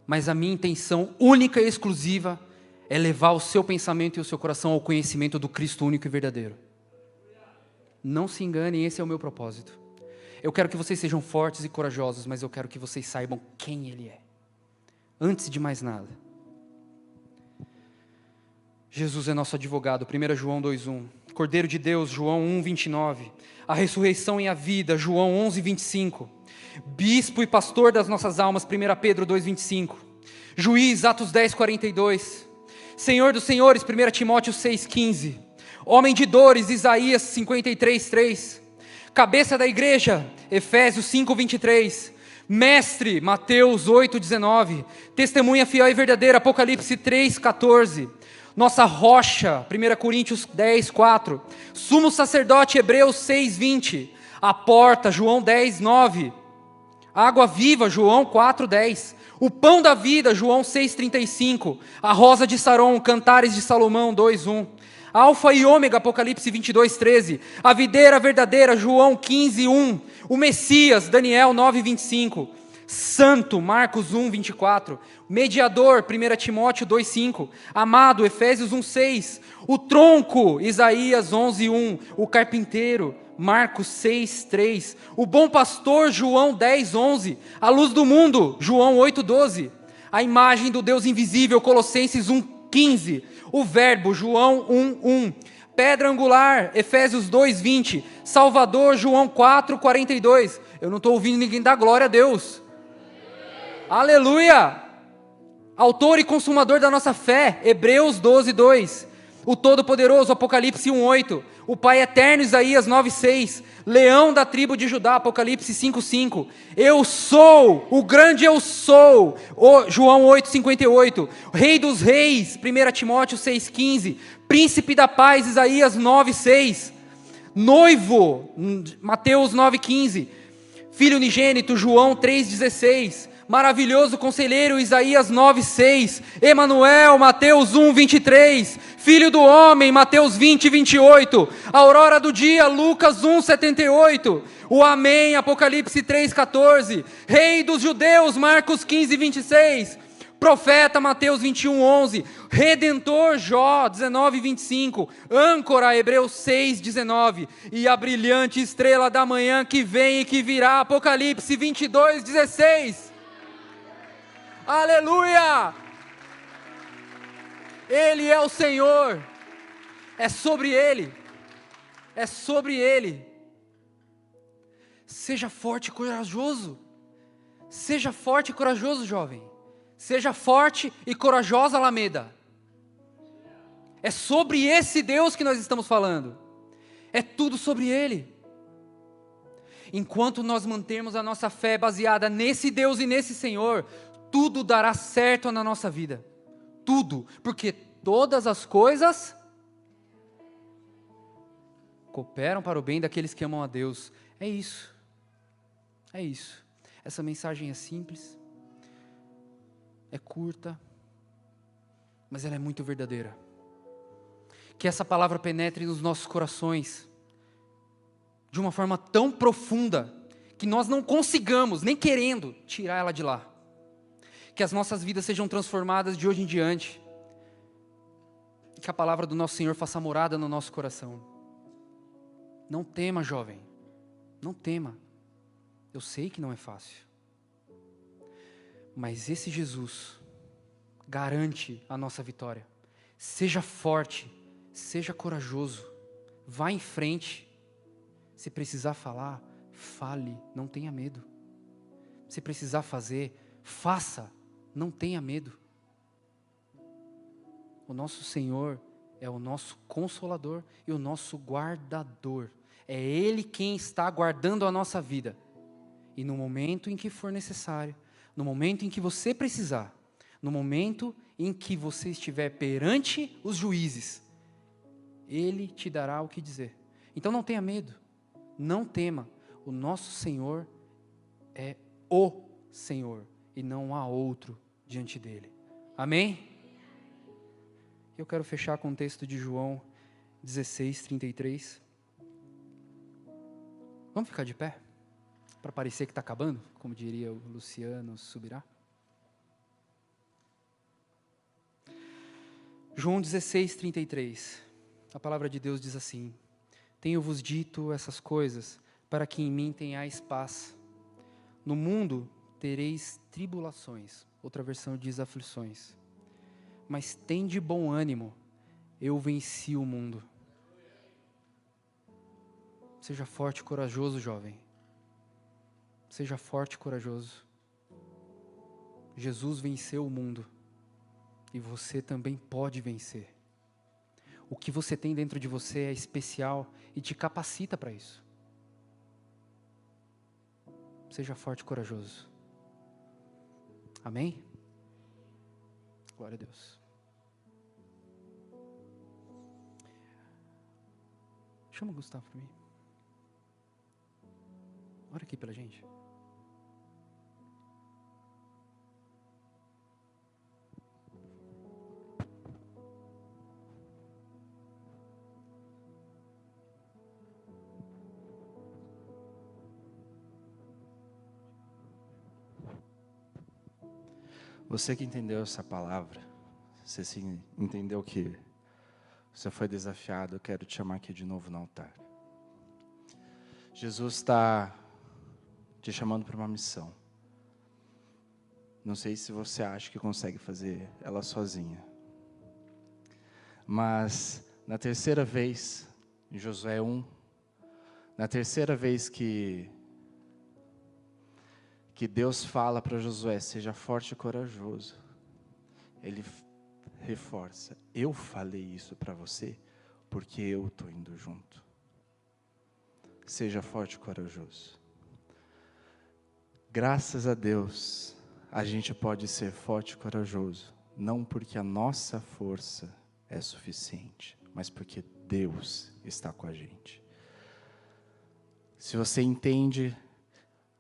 Speaker 1: mas a minha intenção única e exclusiva é levar o seu pensamento e o seu coração ao conhecimento do Cristo único e verdadeiro. Não se enganem, esse é o meu propósito. Eu quero que vocês sejam fortes e corajosos, mas eu quero que vocês saibam quem Ele é. Antes de mais nada. Jesus é nosso advogado, 1 João 2,1. Cordeiro de Deus, João 1,29. A ressurreição e a vida, João 11,25. Bispo e pastor das nossas almas, 1 Pedro 2,25. Juiz, Atos 10,42. Senhor dos senhores, 1 Timóteo 6,15. Homem de dores, Isaías 53,3. Cabeça da igreja, Efésios 5,23. Mestre, Mateus 8,19. Testemunha fiel e verdadeira, Apocalipse 3,14. Nossa rocha, 1 Coríntios 10,4. Sumo sacerdote, Hebreus 6,20. A porta, João 10,9. Água viva, João 4,10. O pão da vida, João 6,35. A rosa de Saron, Cantares de Salomão 2,1. Alfa e ômega, Apocalipse 22,13. A videira verdadeira, João 15,1. O Messias, Daniel 9,25. Santo, Marcos 1,24. Mediador, 1 Timóteo 2,5. Amado, Efésios 1,6. O tronco, Isaías 11,1. O carpinteiro, Marcos 6,3. O bom pastor, João 10,11. A luz do mundo, João 8,12. A imagem do Deus invisível, Colossenses 1,15. O verbo, João 1,1. Pedra angular, Efésios 2,20. Salvador, João 4,42. Eu não estou ouvindo ninguém dar glória a Deus. Aleluia! Autor e consumador da nossa fé, Hebreus 12,2. O Todo-Poderoso, Apocalipse 1,8. O Pai Eterno, Isaías 9,6. Leão da tribo de Judá, Apocalipse 5,5. Eu sou, o grande eu sou, João 8,58. Rei dos reis, 1 Timóteo 6,15. Príncipe da paz, Isaías 9,6. Noivo, Mateus 9,15. Filho unigênito, João 3,16. Maravilhoso conselheiro, Isaías 9,6. Emanuel, Mateus 1,23. Filho do homem, Mateus 20, 28. Aurora do dia, Lucas 1, 78. O amém, Apocalipse 3, 14. Rei dos judeus, Marcos 15, 26. Profeta, Mateus 21, 11. Redentor, Jó 19, 25. Âncora, Hebreus 6, 19. E a brilhante estrela da manhã que vem e que virá, Apocalipse 22, 16. Aleluia! Ele é o Senhor, é sobre Ele, é sobre Ele. Seja forte e corajoso, seja forte e corajoso, jovem, seja forte e corajosa, Alameda. É sobre esse Deus que nós estamos falando, é tudo sobre Ele. Enquanto nós mantermos a nossa fé baseada nesse Deus e nesse Senhor, tudo dará certo na nossa vida. Tudo, porque todas as coisas cooperam para o bem daqueles que amam a Deus. É isso. É isso. Essa mensagem é simples, é curta, mas ela é muito verdadeira. Que essa palavra penetre nos nossos corações de uma forma tão profunda que nós não consigamos, nem querendo, tirar ela de lá. Que as nossas vidas sejam transformadas de hoje em diante. Que a palavra do nosso Senhor faça morada no nosso coração. Não tema, jovem. Não tema. Eu sei que não é fácil. Mas esse Jesus garante a nossa vitória. Seja forte, seja corajoso. Vá em frente. Se precisar falar, fale, não tenha medo. Se precisar fazer, faça. Não tenha medo. O nosso Senhor é o nosso consolador e o nosso guardador. É Ele quem está guardando a nossa vida. E no momento em que for necessário, no momento em que você precisar, no momento em que você estiver perante os juízes, Ele te dará o que dizer. Então não tenha medo, não tema. O nosso Senhor é o Senhor e não há outro diante dele. Amém? Eu quero fechar com o texto de João 16, 33. Vamos ficar de pé? Para parecer que está acabando, como diria o Luciano Subirá. João 16, 33. A palavra de Deus diz assim: tenho-vos dito essas coisas para que em mim tenhais paz. No mundo tereis tribulações. Outra versão diz aflições. Mas tende bom ânimo, eu venci o mundo. Seja forte e corajoso, jovem. Seja forte e corajoso. Jesus venceu o mundo. E você também pode vencer. O que você tem dentro de você é especial e te capacita para isso. Seja forte e corajoso. Amém? Glória a Deus. Chama o Gustavo para mim. Ora aqui pela gente.
Speaker 2: Você que entendeu essa palavra, você entendeu que você foi desafiado, eu quero te chamar aqui de novo no altar. Jesus está te chamando para uma missão. Não sei se você acha que consegue fazer ela sozinha. Mas na terceira vez, em Josué 1, na terceira vez que Deus fala para Josué, seja forte e corajoso, Ele reforça, eu falei isso para você, porque eu estou indo junto. Seja forte e corajoso. Graças a Deus, a gente pode ser forte e corajoso, não porque a nossa força é suficiente, mas porque Deus está com a gente. Se você entende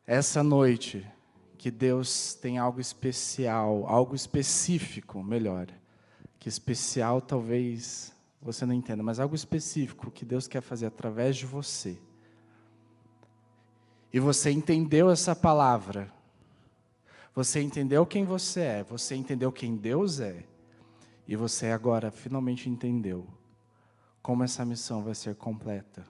Speaker 2: essa noite que Deus tem algo especial, algo específico, melhor, que especial talvez você não entenda, mas algo específico que Deus quer fazer através de você. E você entendeu essa palavra, você entendeu quem você é, você entendeu quem Deus é, e você agora finalmente entendeu como essa missão vai ser completa.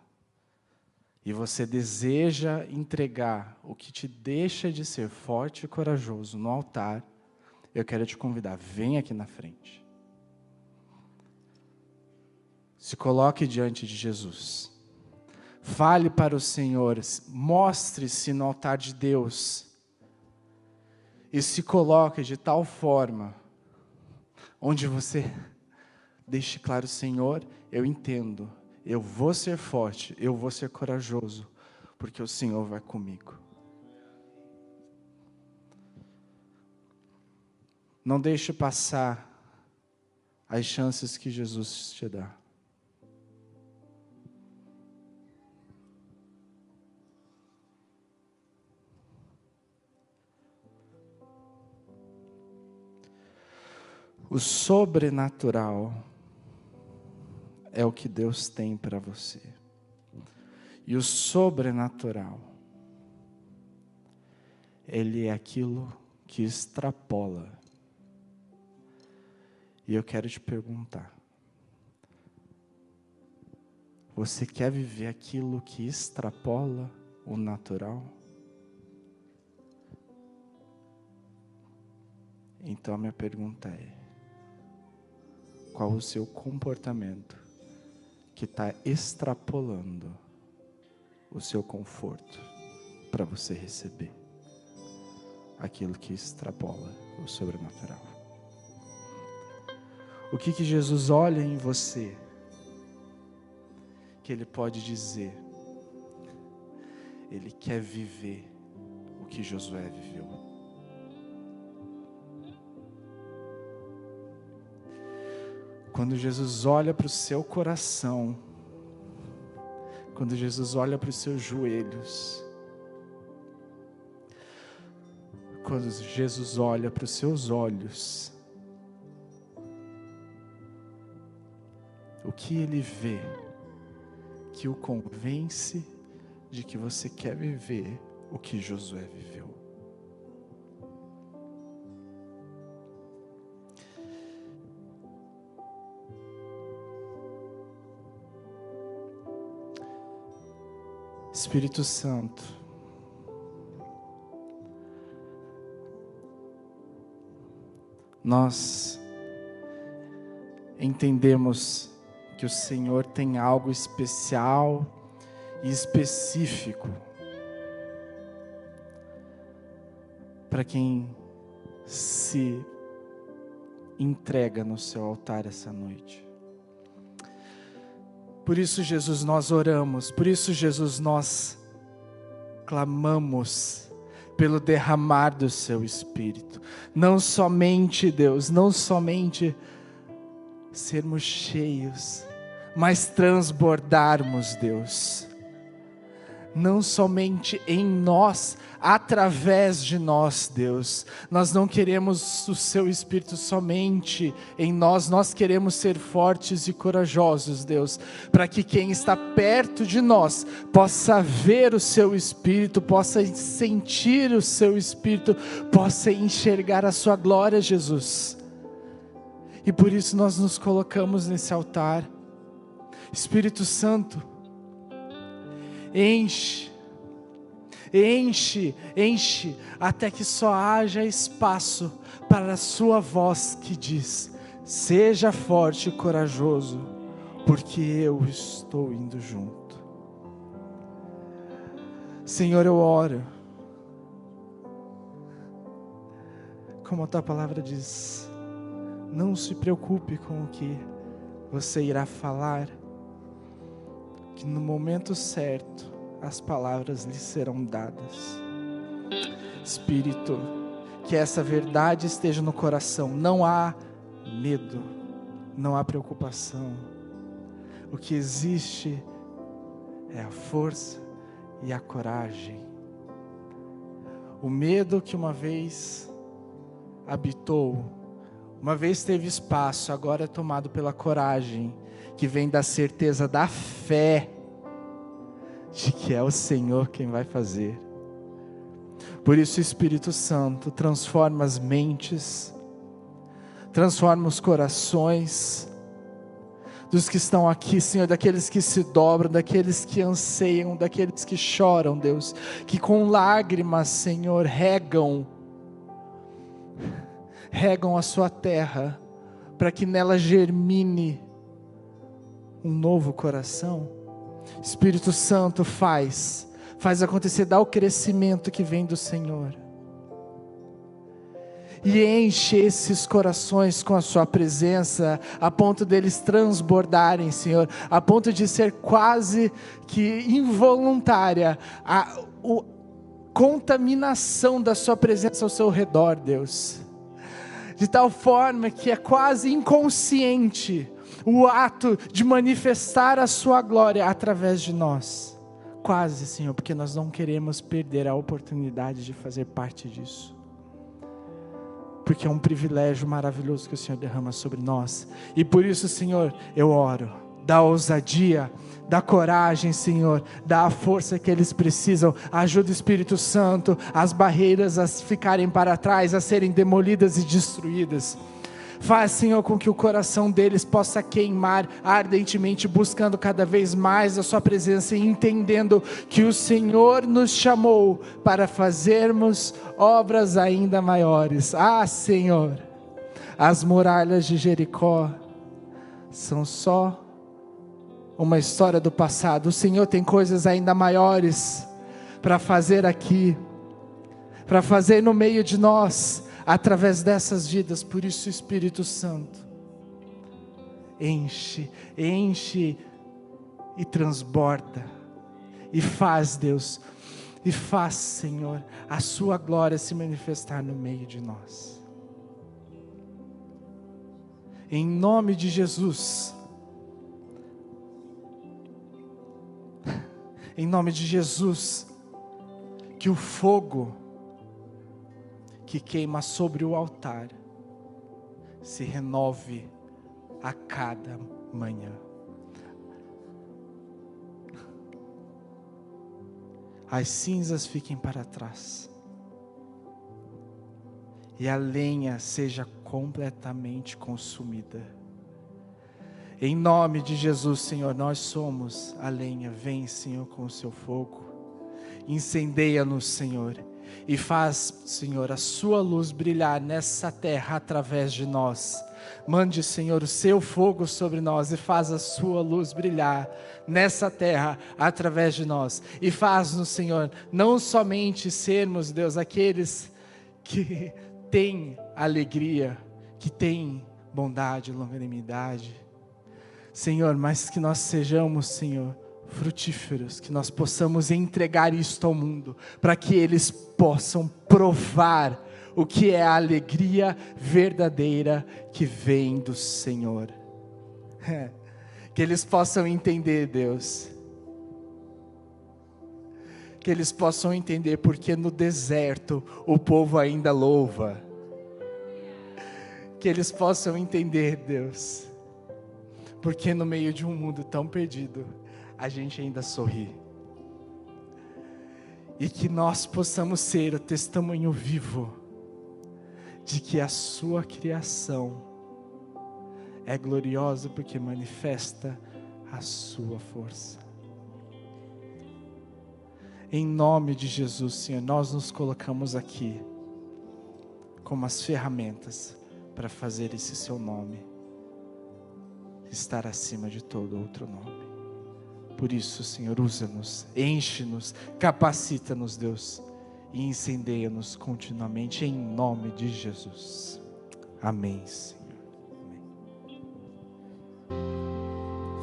Speaker 2: E você deseja entregar o que te deixa de ser forte e corajoso no altar, eu quero te convidar, vem aqui na frente. Se coloque diante de Jesus. Fale para o Senhor, mostre-se no altar de Deus. E se coloque de tal forma, onde você deixe claro, Senhor, eu entendo, eu vou ser forte, eu vou ser corajoso, porque o Senhor vai comigo. Não deixe passar as chances que Jesus te dá. O sobrenatural é o que Deus tem para você. E o sobrenatural, ele é aquilo que extrapola. E eu quero te perguntar, você quer viver aquilo que extrapola o natural? Então a minha pergunta é, qual o seu comportamento que está extrapolando o seu conforto para você receber aquilo que extrapola o sobrenatural? O que Jesus olha em você que Ele pode dizer? Ele quer viver o que Josué viveu. Quando Jesus olha para o seu coração, quando Jesus olha para os seus joelhos, quando Jesus olha para os seus olhos, o que Ele vê que o convence de que você quer viver o que Josué viveu? Espírito Santo, nós entendemos que o Senhor tem algo especial e específico para quem se entrega no seu altar essa noite. Por isso, Jesus, nós oramos, por isso, Jesus, nós clamamos pelo derramar do seu Espírito. Não somente, Deus, não somente sermos cheios, mas transbordarmos, Deus. Não somente em nós, através de nós, Deus. Nós não queremos o seu Espírito somente em nós, nós queremos ser fortes e corajosos, Deus, para que quem está perto de nós possa ver o seu Espírito, possa sentir o seu Espírito, possa enxergar a sua glória, Jesus. E por isso nós nos colocamos nesse altar. Espírito Santo, enche, enche, enche, até que só haja espaço para a sua voz que diz: seja forte e corajoso, porque eu estou indo junto. Senhor, eu oro, como a tua palavra diz, não se preocupe com o que você irá falar, que no momento certo as palavras lhe serão dadas. Espírito, que essa verdade esteja no coração. Não há medo, não há preocupação. O que existe é a força e a coragem. O medo que uma vez habitou Uma vez teve espaço, agora é tomado pela coragem, que vem da certeza da fé, de que é o Senhor quem vai fazer. Por isso o Espírito Santo transforma as mentes, transforma os corações dos que estão aqui, Senhor, daqueles que se dobram, daqueles que anseiam, daqueles que choram, Deus, que com lágrimas, Senhor, regam a sua terra, para que nela germine um novo coração. Espírito Santo faz acontecer, dá o crescimento que vem do Senhor, e enche esses corações com a sua presença, a ponto deles transbordarem, Senhor, a ponto de ser quase que involuntária a contaminação da sua presença ao seu redor, Deus, de tal forma que é quase inconsciente o ato de manifestar a sua glória através de nós, quase, Senhor, porque nós não queremos perder a oportunidade de fazer parte disso, porque é um privilégio maravilhoso que o Senhor derrama sobre nós. E por isso, Senhor, eu oro, dá ousadia, dá coragem, Senhor, dá a força que eles precisam, ajuda o Espírito Santo, as barreiras a ficarem para trás, a serem demolidas e destruídas. Faz, Senhor, com que o coração deles possa queimar ardentemente, buscando cada vez mais a sua presença e entendendo que o Senhor nos chamou para fazermos obras ainda maiores. Ah, Senhor, as muralhas de Jericó são só uma história do passado. O Senhor tem coisas ainda maiores para fazer aqui, para fazer no meio de nós, através dessas vidas. Por isso, Espírito Santo, enche e transborda, e faz, Deus, e faz, Senhor, a sua glória se manifestar no meio de nós, em nome de Jesus. Em nome de Jesus, que o fogo que queima sobre o altar se renove a cada manhã. As cinzas fiquem para trás e a lenha seja completamente consumida. Em nome de Jesus, Senhor, nós somos a lenha. Vem, Senhor, com o seu fogo, incendeia-nos, Senhor, e faz, Senhor, a sua luz brilhar nessa terra através de nós. Mande, Senhor, o seu fogo sobre nós e faz a sua luz brilhar nessa terra através de nós. E faz-nos, Senhor, não somente sermos, Deus, aqueles que têm alegria, que têm bondade, longanimidade, Senhor, mas que nós sejamos, Senhor, frutíferos, que nós possamos entregar isto ao mundo, para que eles possam provar o que é a alegria verdadeira que vem do Senhor. Que eles possam entender, Deus, que eles possam entender porque no deserto o povo ainda louva. Que eles possam entender, Deus, porque no meio de um mundo tão perdido, a gente ainda sorri. E que nós possamos ser o testemunho vivo de que a sua criação é gloriosa porque manifesta a sua força. Em nome de Jesus, Senhor, nós nos colocamos aqui como as ferramentas para fazer esse seu nome estar acima de todo outro nome. Por isso, Senhor, usa-nos, enche-nos, capacita-nos, Deus, e incendeia-nos continuamente, em nome de Jesus. Amém, Senhor. Amém.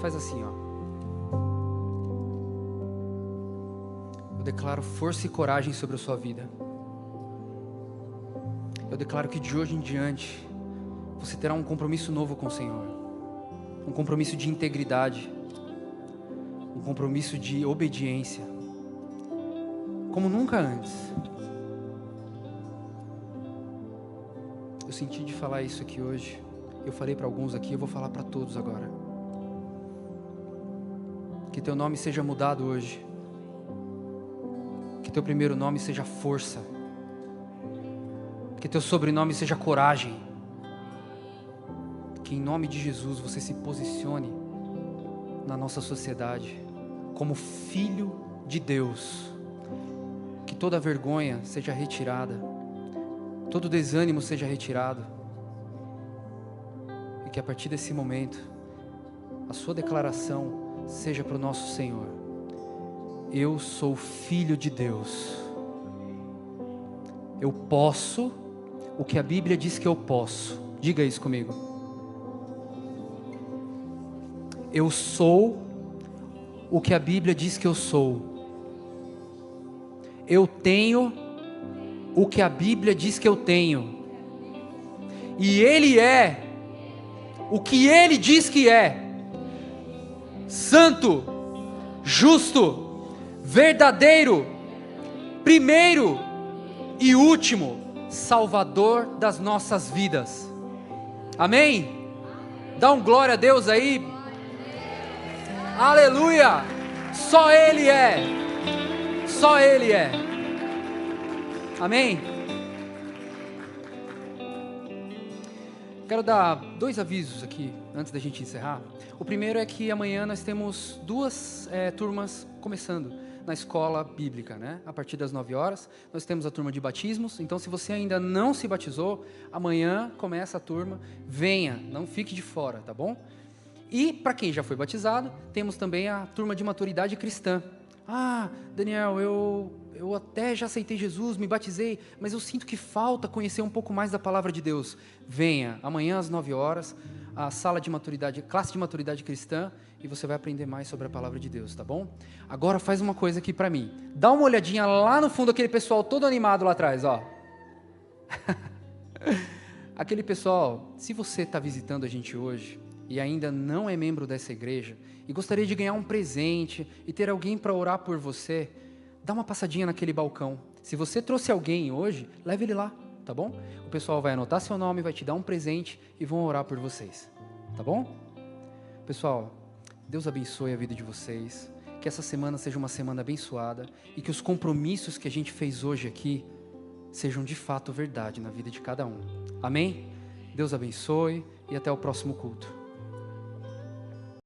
Speaker 1: Faz assim, ó. Eu declaro força e coragem sobre a sua vida. Eu declaro que de hoje em diante você terá um compromisso novo com o Senhor, um compromisso de integridade, um compromisso de obediência, como nunca antes. Eu senti de falar isso aqui hoje. Eu falei para alguns aqui, eu vou falar para todos agora. Que teu nome seja mudado hoje. Que teu primeiro nome seja força. Que teu sobrenome seja coragem. Que em nome de Jesus você se posicione na nossa sociedade como filho de Deus. Que toda vergonha seja retirada. Todo desânimo seja retirado. E que a partir desse momento a sua declaração seja para o nosso Senhor: eu sou filho de Deus. Eu posso o que a Bíblia diz que eu posso. Diga isso comigo. Eu sou o que a Bíblia diz que eu sou. Eu tenho o que a Bíblia diz que eu tenho. E Ele é o que Ele diz que é. Santo, justo, verdadeiro, primeiro e último, Salvador das nossas vidas. Amém? Dá um glória a Deus aí. Aleluia! Só Ele é. Só Ele é. Amém? Quero dar 2 avisos aqui, antes da gente encerrar. O primeiro é que amanhã nós temos 2 turmas começando na escola bíblica, né? A partir das 9 horas, nós temos a turma de batismos. Então, se você ainda não se batizou, amanhã começa a turma. Venha, não fique de fora, tá bom? E, para quem já foi batizado, temos também a turma de maturidade cristã. Ah, Daniel, eu até já aceitei Jesus, me batizei, mas eu sinto que falta conhecer um pouco mais da palavra de Deus. Venha, amanhã às 9 horas, a sala de maturidade, classe de maturidade cristã, e você vai aprender mais sobre a palavra de Deus, tá bom? Agora faz uma coisa aqui para mim. Dá uma olhadinha lá no fundo, aquele pessoal todo animado lá atrás, ó. Aquele pessoal, se você está visitando a gente hoje e ainda não é membro dessa igreja e gostaria de ganhar um presente e ter alguém para orar por você, dá uma passadinha naquele balcão. Se você trouxe alguém hoje, leve ele lá, tá bom? O pessoal vai anotar seu nome, vai te dar um presente e vão orar por vocês, tá bom? Pessoal, Deus abençoe a vida de vocês, que essa semana seja uma semana abençoada e que os compromissos que a gente fez hoje aqui sejam de fato verdade na vida de cada um. Amém? Deus abençoe e até o próximo culto.